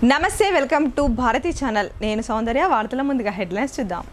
నమస్తే, welcome to Bharati channel. నేను సౌందర్య. వార్తల ముందుగా హెడ్లైన్స్ చూద్దాం.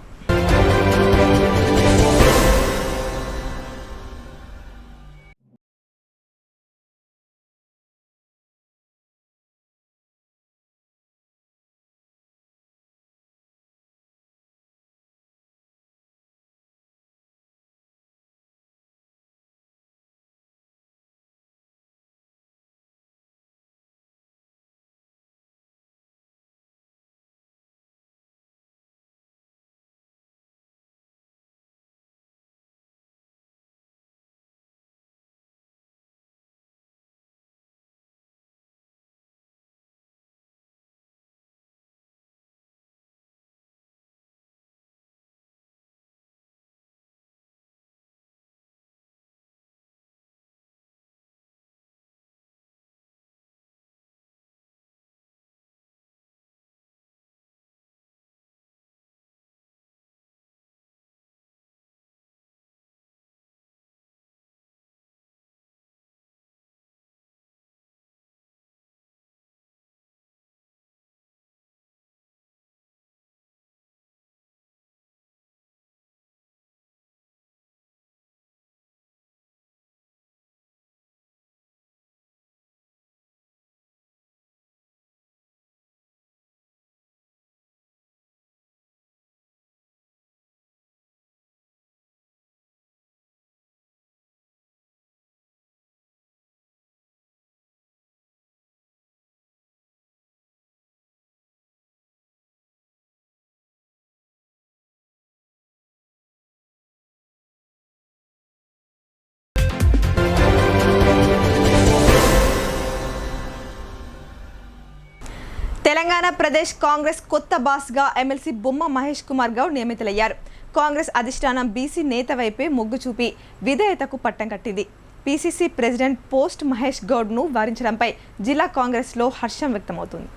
తెలంగాణ ప్రదేశ్ కాంగ్రెస్ కొత్త బాస్గా ఎమ్మెల్సీ బొమ్మ మహేష్ కుమార్ గౌడ్ నియమితులయ్యారు. కాంగ్రెస్ అధిష్టానం బీసీ నేత వైపే మొగ్గు చూపి విధేయతకు పట్టం కట్టింది. పీసీసీ ప్రెసిడెంట్ పోస్ట్ మహేష్ గౌడ్ను వారించడంపై జిల్లా కాంగ్రెస్లో హర్షం వ్యక్తమవుతుంది.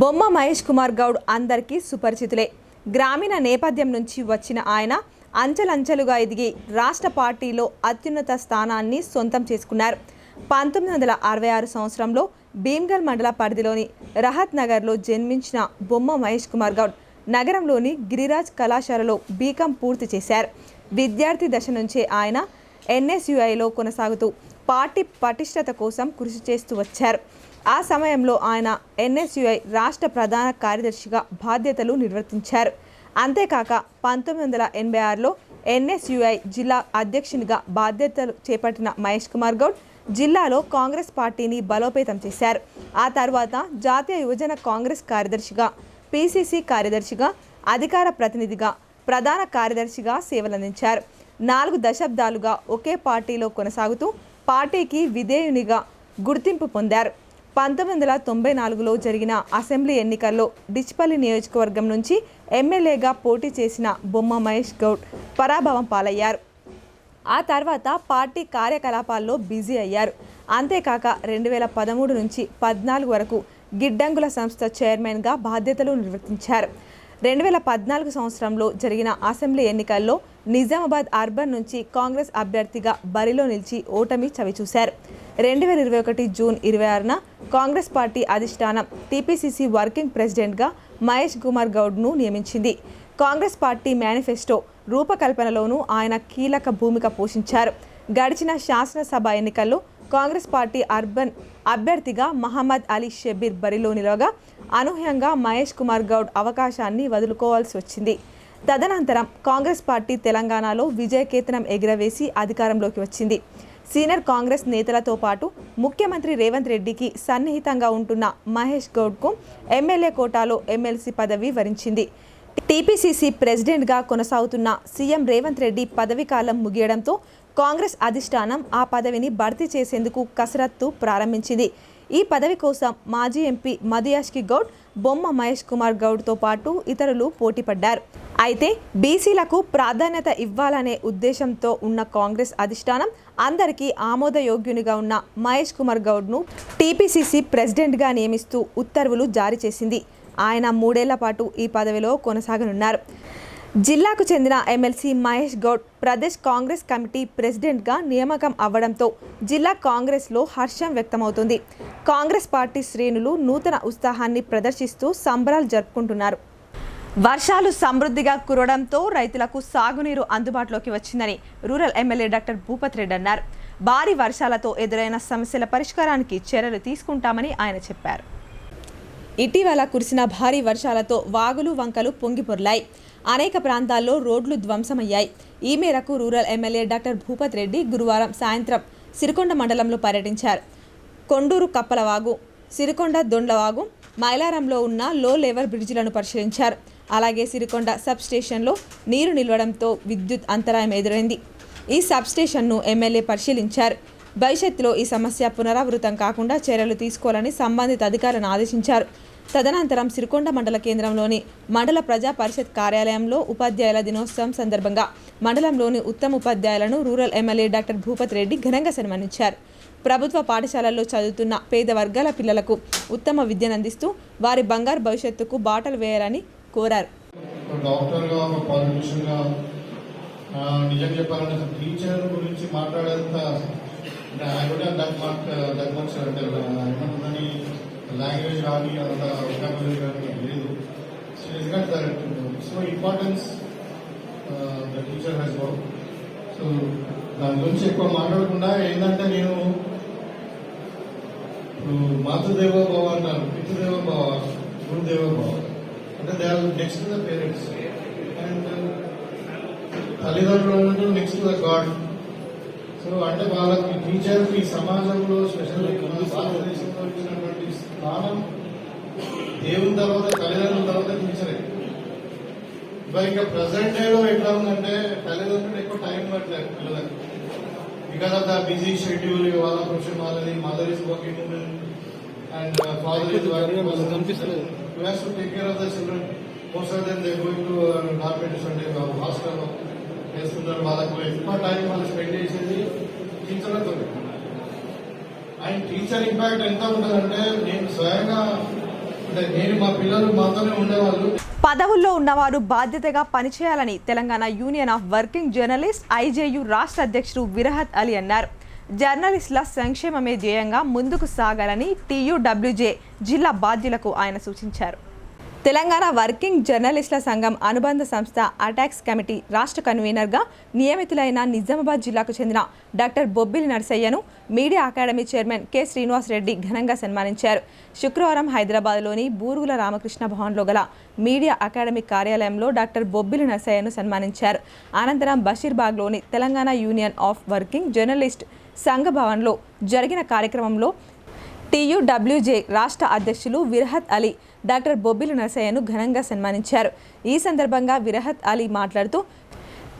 బొమ్మ మహేష్ కుమార్ గౌడ్ అందరికీ సుపరిచితులే. గ్రామీణ నేపథ్యం నుంచి వచ్చిన ఆయన అంచెలంచెలుగా ఎదిగి రాష్ట్ర పార్టీలో అత్యున్నత స్థానాన్ని సొంతం చేసుకున్నారు. 1966 సంవత్సరంలో భీమ్గల్ మండల పరిధిలోని రహత్ నగర్లో జన్మించిన బొమ్మ మహేష్ కుమార్ గౌడ్ నగరంలోని గిరిరాజ్ కళాశాలలో బీకాం పూర్తి చేశారు. విద్యార్థి దశ నుంచే ఆయన ఎన్ఎస్యుఐలో కొనసాగుతూ పార్టీ పటిష్టత కోసం కృషి చేస్తూ వచ్చారు. ఆ సమయంలో ఆయన ఎన్ఎస్యుఐ రాష్ట్ర ప్రధాన కార్యదర్శిగా బాధ్యతలు నిర్వర్తించారు. అంతేకాక 1986లో ఎన్ఎస్యుఐ జిల్లా అధ్యక్షునిగా బాధ్యతలు చేపట్టిన మహేష్ కుమార్ గౌడ్ జిల్లాలో కాంగ్రెస్ పార్టీని బలోపేతం చేశారు. ఆ తర్వాత జాతీయ యువజన కాంగ్రెస్ కార్యదర్శిగా, పీసీసీ కార్యదర్శిగా, అధికార ప్రతినిధిగా, ప్రధాన కార్యదర్శిగా సేవలందించారు. 4 దశాబ్దాలుగా ఒకే పార్టీలో కొనసాగుతూ పార్టీకి విధేయునిగా గుర్తింపు పొందారు. 1994లో జరిగిన అసెంబ్లీ ఎన్నికల్లో డిచ్పల్లి నియోజకవర్గం నుంచి ఎమ్మెల్యేగా పోటీ చేసిన బొమ్మ మహేష్ గౌడ్ పరాభవం పాలయ్యారు. ఆ తర్వాత పార్టీ కార్యకలాపాల్లో బిజీ అయ్యారు. అంతేకాక 2013 నుంచి 14 వరకు గిడ్డంగుల సంస్థ చైర్మన్గా బాధ్యతలు నిర్వర్తించారు. 2014 సంవత్సరంలో జరిగిన అసెంబ్లీ ఎన్నికల్లో నిజామాబాద్ అర్బన్ నుంచి కాంగ్రెస్ అభ్యర్థిగా బరిలో నిలిచి ఓటమి చవిచూశారు. 2021 జూన్ 26న కాంగ్రెస్ పార్టీ అధిష్టానం టీపీసీసీ వర్కింగ్ ప్రెసిడెంట్గా మహేష్ కుమార్ గౌడ్ను నియమించింది. కాంగ్రెస్ పార్టీ మేనిఫెస్టో రూపకల్పనలోనూ ఆయన కీలక భూమిక పోషించారు. గడిచిన శాసనసభ ఎన్నికల్లో కాంగ్రెస్ పార్టీ అర్బన్ అభ్యర్థిగా మహమ్మద్ అలీ షబీర్ బరిలో నిలవగా అనూహ్యంగా మహేష్ కుమార్ గౌడ్ అవకాశాన్ని వదులుకోవాల్సి వచ్చింది. తదనంతరం కాంగ్రెస్ పార్టీ తెలంగాణలో విజయకేతనం ఎగురవేసి అధికారంలోకి వచ్చింది. సీనియర్ కాంగ్రెస్ నేతలతో పాటు ముఖ్యమంత్రి రేవంత్ రెడ్డికి సన్నిహితంగా ఉంటున్న మహేష్ గౌడ్కు ఎమ్మెల్యే కోటాలో ఎమ్మెల్సీ పదవి వరించింది. టీపీసీసీ ప్రెసిడెంట్గా కొనసాగుతున్న సీఎం రేవంత్ రెడ్డి పదవీ కాలం ముగియడంతో కాంగ్రెస్ అధిష్టానం ఆ పదవిని భర్తీ చేసేందుకు కసరత్తు ప్రారంభించింది. ఈ పదవి కోసం మాజీ ఎంపీ మధుయాష్కి గౌడ్, బొమ్మ మహేష్ కుమార్ గౌడ్తో పాటు ఇతరులు పోటీపడ్డారు. అయితే బీసీలకు ప్రాధాన్యత ఇవ్వాలనే ఉద్దేశంతో ఉన్న కాంగ్రెస్ అధిష్టానం అందరికీ ఆమోదయోగ్యునిగా ఉన్న మహేష్ కుమార్ గౌడ్ను టీపీసీసీ ప్రెసిడెంట్గా నియమిస్తూ ఉత్తర్వులు జారీ చేసింది. ఆయన 3 ఏళ్ల పాటు ఈ పదవిలో కొనసాగనున్నారు. జిల్లాకు చెందిన ఎమ్మెల్సీ మహేష్ గౌడ్ ప్రదేశ్ కాంగ్రెస్ కమిటీ ప్రెసిడెంట్గా నియామకం అవ్వడంతో జిల్లా కాంగ్రెస్లో హర్షం వ్యక్తమవుతుంది. కాంగ్రెస్ పార్టీ శ్రేణులు నూతన ఉత్సాహాన్ని ప్రదర్శిస్తూ సంబరాలు జరుపుకుంటున్నారు. వర్షాలు సమృద్ధిగా కురవడంతో రైతులకు సాగునీరు అందుబాటులోకి వచ్చిందని rural MLA doctor Bhupat Reddy అన్నారు. భారీ వర్షాలతో ఎదురైన సమస్యల పరిష్కారానికి చర్యలు తీసుకుంటామని ఆయన చెప్పారు. ఇటీవల కురిసిన భారీ వర్షాలతో వాగులు వంకలు పొంగిపొర్లాయి. అనేక ప్రాంతాల్లో రోడ్లు ధ్వంసమయ్యాయి. ఈ మేరకు rural MLA doctor Bhupat Reddy గురువారం సాయంత్రం సిరికొండ మండలంలో పర్యటించారు. కొండూరు కప్పలవాగు, సిరికొండ దొండ్లవాగు, మైలారంలో ఉన్న లో లెవెల్ బ్రిడ్జిలను పరిశీలించారు. అలాగే సిరికొండ సబ్ స్టేషన్లో నీరు నిలవడంతో విద్యుత్ అంతరాయం ఎదురైంది. ఈ సబ్ స్టేషన్ను ఎమ్మెల్యే పరిశీలించారు. భవిష్యత్తులో ఈ సమస్య పునరావృతం కాకుండా చర్యలు తీసుకోవాలని సంబంధిత అధికారులను ఆదేశించారు. తదనంతరం సిరికొండ మండల కేంద్రంలోని మండల ప్రజా పరిషత్ కార్యాలయంలో ఉపాధ్యాయుల దినోత్సవం సందర్భంగా మండలంలోని ఉత్తమ ఉపాధ్యాయులను rural MLA doctor Bhupat Reddy ఘనంగా సన్మానించారు. ప్రభుత్వ పాఠశాలల్లో చదువుతున్న పేద వర్గాల పిల్లలకు ఉత్తమ విద్యను అందిస్తూ వారి బంగారు భవిష్యత్తుకు బాటలు వేయాలని కోరారు. నిజం చెప్పాలంటే టీచర్ గురించి మాట్లాడేంత ఏమంటుందని లాంగ్వేజ్ కానీ అంత వొకాబులరీ కానీ లేదు. So importance the teacher he's go. So దాని గురించి ఎక్కువ మాట్లాడకుండా ఏంటంటే నేను ఇప్పుడు మాతృదేవో భవ అంటారు, పితృదేవో భవ, గురుదేవో భవ అంటే they are next to the parents and తల్లిదండ్రులు next to the god. So అంటే వాళ్ళకి టీచర్కి సమాజంలో స్పెషల్ భారతదేశంలో ఇచ్చినటువంటి స్థానం దేవుని తర్వాత తల్లిదండ్రుల తర్వాత టీచరే. ఇంకా ప్రజెంట్ డేలో ఎట్లా ఉందంటే తల్లిదండ్రులు ఎక్కువ టైం పట్టలేదు పిల్లలకి because of the busy schedule. వాళ్ళ ప్రొఫెషన్ వాళ్ళది, mother is working and father is working. You have to take care of the children. Most of them they going to government అంటే హాస్టల్ చేస్తున్నారు. వాళ్ళకు ఎక్కువ టైం వాళ్ళు spend చేసేది టీచర్లతో. And teacher impact ఎంత ఉంటుందంటే నేను స్వయంగా అంటే నేను మా పిల్లలు మాతోనే ఉండేవాళ్ళు. పదవుల్లో ఉన్నవారు బాధ్యతగా పనిచేయాలని Telangana union of working journalist IJU రాష్ట్ర అధ్యక్షుడు విరహత్ అలీ అన్నారు. జర్నలిస్టుల సంక్షేమమే ధ్యేయంగా ముందుకు సాగాలని టీయూడబ్ల్యూజే జిల్లా బాధ్యులకు ఆయన సూచించారు. తెలంగాణ వర్కింగ్ జర్నలిస్టుల సంఘం అనుబంధ సంస్థ అటాక్స్ కమిటీ రాష్ట్ర కన్వీనర్గా నియమితులైన నిజామాబాద్ జిల్లాకు చెందిన డాక్టర్ బొబ్బిలి నర్సయ్యను media academy chairman K Srinivas Reddy ఘనంగా సన్మానించారు. శుక్రవారం హైదరాబాద్లోని బూరుగుల రామకృష్ణ భవన్లో గల మీడియా అకాడమీ కార్యాలయంలో డాక్టర్ బొబ్బిలి నర్సయ్యను సన్మానించారు. అనంతరం బషీర్బాగ్లోని Telangana union of working journalist సంఘ భవన్లో జరిగిన కార్యక్రమంలో టీయూడబ్ల్యూజే రాష్ట్ర అధ్యక్షులు విరహత్ అలీ డాక్టర్ బొబ్బిలి నర్సయ్యను ఘనంగా సన్మానించారు. ఈ సందర్భంగా విరహత్ అలీ మాట్లాడుతూ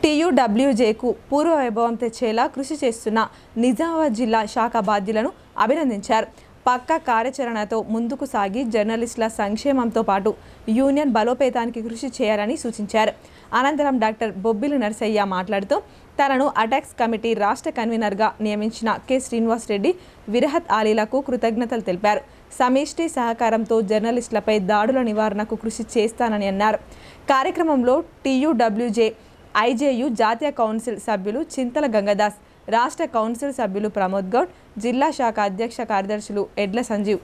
టీయూడబ్ల్యూజేకు పూర్వ వైభవం తెచ్చేలా కృషి చేస్తున్న నిజామాబాద్ జిల్లా శాఖ బాధ్యులను అభినందించారు. పక్కా కార్యాచరణతో ముందుకు సాగి జర్నలిస్టుల సంక్షేమంతో పాటు యూనియన్ బలోపేతానికి కృషి చేయాలని సూచించారు. అనంతరం డాక్టర్ బొబ్బిలి నర్సయ్య మాట్లాడుతూ తనను అటాక్స్ కమిటీ రాష్ట్ర కన్వీనర్గా నియమించిన కె శ్రీనివాస్ రెడ్డి, విరహత్ ఆలీలకు కృతజ్ఞతలు తెలిపారు. సమిష్టి సహకారంతో జర్నలిస్టులపై దాడుల నివారణకు కృషి చేస్తానని అన్నారు. కార్యక్రమంలో టీయూడబ్ల్యూజే ఐజేయు జాతీయ కౌన్సిల్ సభ్యులు చింతల గంగదాస్, రాష్ట్ర కౌన్సిల్ సభ్యులు ప్రమోద్ గౌడ్, జిల్లా శాఖ అధ్యక్ష కార్యదర్శులు ఎడ్ల సంజీవ్,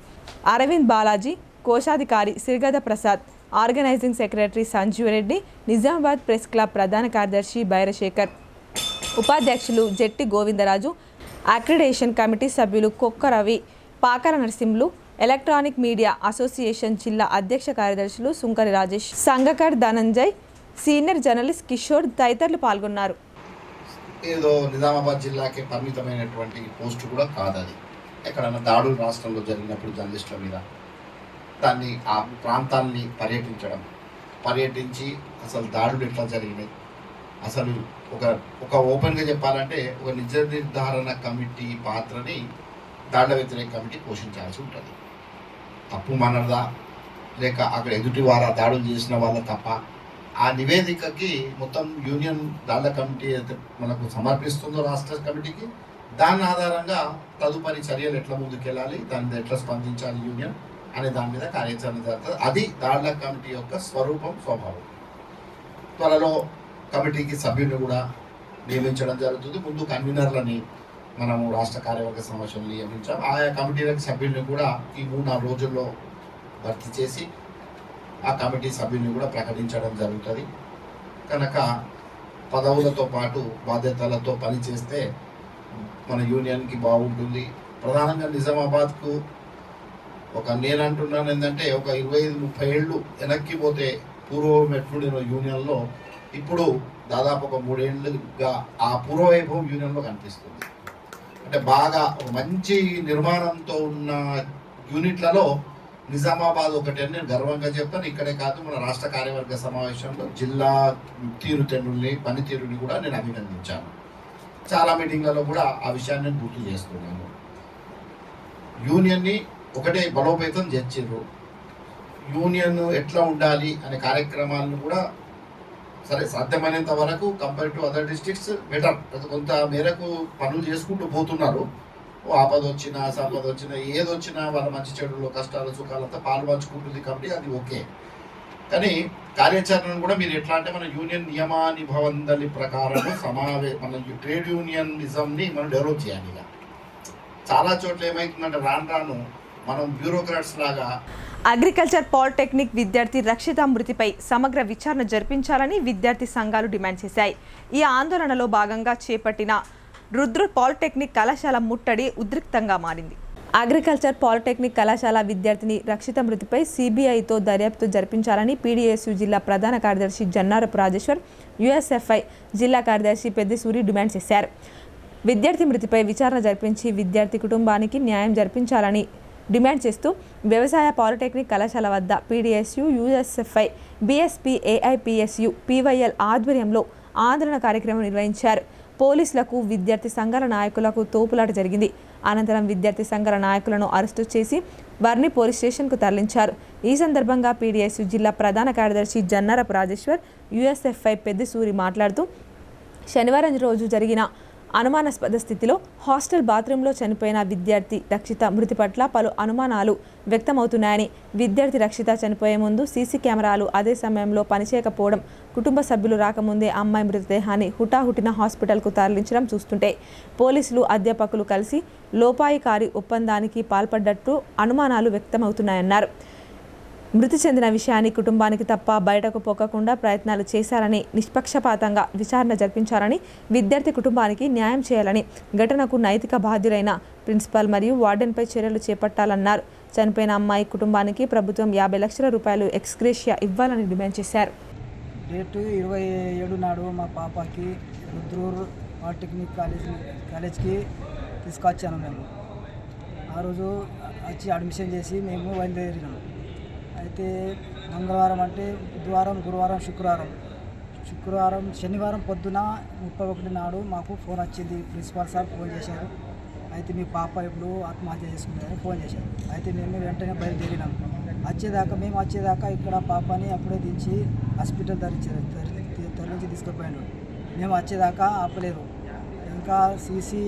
అరవింద్ బాలాజీ, కోశాధికారి Sirigada Prasad, organising secretary Sanjeev Reddy, Nizamabad press club ప్రధాన కార్యదర్శి బైరశేఖర్, ఉపాధ్యక్షులు జెట్టి గోవిందరాజు, అక్రిడేషన్ కమిటీ సభ్యులు Kokka Ravi, Pakara Narasimhulu, electronic media association జిల్లా అధ్యక్ష కార్యదర్శులు సుంకరి రాజేష్, సంగకర్ ధనంజయ్, సీనియర్ జర్నలిస్ట్ కిషోర్ తదితరులు పాల్గొన్నారు. ఏదో నిజామాబాద్ జిల్లాకే పరిమితమైనటువంటి పోస్టు కూడా కాదు అది. ఎక్కడన్నా దాడులు రాష్ట్రంలో జరిగినప్పుడు జర్నలిస్టుల మీద దాన్ని ఆ ప్రాంతాన్ని పర్యటించి అసలు దాడులు ఎట్లా జరిగినాయి, అసలు ఒక ఓపెన్గా చెప్పాలంటే ఒక నిజ నిర్ధారణ కమిటీ పాత్రని దాడుల వ్యతిరేక కమిటీ పోషించాల్సి ఉంటుంది. తప్పు మనదా లేక అక్కడ ఎదుటి వారా దాడులు చేసిన వాళ్ళ తప్ప ఆ నివేదికకి మొత్తం యూనియన్ దాడుల కమిటీ అయితే మనకు సమర్పిస్తుందో రాష్ట్ర కమిటీకి, దాని ఆధారంగా తదుపరి చర్యలు ఎట్లా ముందుకెళ్ళాలి, దాని మీద ఎట్లా స్పందించాలి యూనియన్ అనే దాని మీద కార్యాచరణ జరుగుతుంది. అది దాడుల కమిటీ యొక్క స్వరూపం, స్వభావం. త్వరలో కమిటీకి సభ్యులను కూడా నియమించడం జరుగుతుంది. ముందు కన్వీనర్లని మనము రాష్ట్ర కార్యవర్గ సమావేశంలో నియమించాం. ఆయా కమిటీలకు సభ్యులను కూడా ఈ 3-4 రోజుల్లో భర్తీ చేసి ఆ కమిటీ సభ్యులను కూడా ప్రకటించడం జరుగుతుంది. కనుక పదవులతో పాటు బాధ్యతలతో పనిచేస్తే మన యూనియన్కి బాగుంటుంది. ప్రధానంగా నిజామాబాద్కు నేను అంటున్నాను ఏంటంటే ఒక 25-30 ఏళ్ళు వెనక్కి పోతే పూర్వం ఎట్లుండిన యూనియన్లో ఇప్పుడు దాదాపు ఒక 3 ఏళ్ళుగా ఆ పూర్వవైభవం యూనియన్లో కనిపిస్తుంది. అంటే బాగా మంచి నిర్మాణంతో ఉన్న యూనిట్లలో నిజామాబాద్ ఒకటి అని నేను గర్వంగా చెప్తాను. ఇక్కడే కాదు, మన రాష్ట్ర కార్యవర్గ సమావేశంలో జిల్లా తీరుతెన్నుల్ని పనితీరుని కూడా నేను అభినందించాను. చాలా మీటింగ్లలో కూడా ఆ విషయాన్ని నేను గుర్తు చేస్తున్నాను. యూనియన్ని ఒకటే బలోపేతం చేర్చారు. యూనియన్ ఎట్లా ఉండాలి అనే కార్యక్రమాలను కూడా సరే సాధ్యమైనంత వరకు compare to other districts better, కొంత మేరకు పనులు చేసుకుంటూ పోతున్నారు. ఆపద వచ్చినా సంపద వచ్చినా ఏదొచ్చినా వాళ్ళ మంచి చెడులు కష్టాలు సుఖాలంతా పాలు పంచుకుంటుంది కాబట్టి అది ఓకే. కానీ కార్యాచరణను కూడా మీరు ఎట్లా అంటే మన యూనియన్ నియమ నిబంధనల ప్రకారం మన ట్రేడ్ యూనియనిజంని మనం డెవలప్ చేయాలి. ఇక చాలా చోట్ల ఏమవుతుందంటే రాను మనం బ్యూరోక్రాట్స్ లాగా. అగ్రికల్చర్ పాలిటెక్నిక్ విద్యార్థి రక్షిత మృతిపై సమగ్ర విచారణ జరిపించాలని విద్యార్థి సంఘాలు డిమాండ్ చేశాయి. ఈ ఆందోళనలో భాగంగా చేపట్టిన రుద్ర పాలిటెక్నిక్ కళాశాల ముట్టడి ఉద్రిక్తంగా మారింది. అగ్రికల్చర్ పాలిటెక్నిక్ కళాశాల విద్యార్థిని రక్షిత మృతిపై సిబిఐతో దర్యాప్తు జరిపించాలని పీడీఎస్యు జిల్లా ప్రధాన కార్యదర్శి జన్నారపు రాజేశ్వర్, యుఎస్ఎఫ్ఐ జిల్లా కార్యదర్శి పెద్దిసూరి డిమాండ్ చేశారు. విద్యార్థి మృతిపై విచారణ జరిపించి విద్యార్థి కుటుంబానికి న్యాయం జరిపించాలని డిమాండ్ చేస్తూ వ్యవసాయ పాలిటెక్నిక్ కళాశాల వద్ద PDSU, USFI, BSP, AIPSU, PYL ఆధ్వర్యంలో ఆందోళన కార్యక్రమం నిర్వహించారు. పోలీసులకు విద్యార్థి సంఘాల నాయకులకు తోపులాట జరిగింది. అనంతరం విద్యార్థి సంఘాల నాయకులను అరెస్టు చేసి వర్ని పోలీస్ స్టేషన్కు తరలించారు. ఈ సందర్భంగా పీడీఎస్యు జిల్లా ప్రధాన కార్యదర్శి జన్నారపు రాజేశ్వర్, యుఎస్ఎఫ్ఐ పెద్దిసూరి మాట్లాడుతూ శనివారం రోజు జరిగిన అనుమానాస్పద స్థితిలో హాస్టల్ బాత్రూంలో చనిపోయిన విద్యార్థి రక్షిత మృతి పట్ల పలు అనుమానాలు వ్యక్తమవుతున్నాయని, విద్యార్థి రక్షిత చనిపోయే ముందు సీసీ కెమెరాలు అదే సమయంలో పనిచేయకపోవడం, కుటుంబ సభ్యులు రాకముందే అమ్మాయి మృతదేహాన్ని హుటాహుటిన హాస్పిటల్కు తరలించడం చూస్తుంటే పోలీసులు, అధ్యాపకులు కలిసి లోపాయికారి ఒప్పందానికి పాల్పడ్డట్టు అనుమానాలు వ్యక్తమవుతున్నాయన్నారు. మృతి చెందిన విషయాన్ని కుటుంబానికి తప్ప బయటకు పోకకుండా ప్రయత్నాలు చేశారని, నిష్పక్షపాతంగా విచారణ జరిపించాలని, విద్యార్థి కుటుంబానికి న్యాయం చేయాలని, ఘటనకు నైతిక బాధ్యులైన ప్రిన్సిపాల్ మరియు వార్డెన్పై చర్యలు చేపట్టాలన్నారు. చనిపోయిన అమ్మాయి కుటుంబానికి ప్రభుత్వం 50 లక్షల రూపాయలు ఎక్స్గ్రేషియా ఇవ్వాలని డిమాండ్ చేశారు. డేటు 27 నాడు మా పాపకి రుద్రూర్ పాలిటెక్నిక్ కాలేజ్కి తీసుకొచ్చాను. మేము ఆ రోజు వచ్చి అడ్మిషన్ చేసి మేము బయలుదేరినాము. అయితే మంగళవారం అంటే బుధవారం, గురువారం, శుక్రవారం, శనివారం పొద్దున 31 నాడు మాకు ఫోన్ వచ్చింది. ప్రిన్సిపాల్ సార్ ఫోన్ చేశారు. అయితే మీ పాప ఇప్పుడు ఆత్మహత్య చేసుకుందని ఫోన్ చేశారు. అయితే మేము వెంటనే బయలుదేరినాం. మేము వచ్చేదాకా ఇక్కడ పాపని అప్పుడే దించి హాస్పిటల్ తరలించి తీసుకుపోయాడు. మేము వచ్చేదాకా ఆపలేదు. ఇంకా సీసీ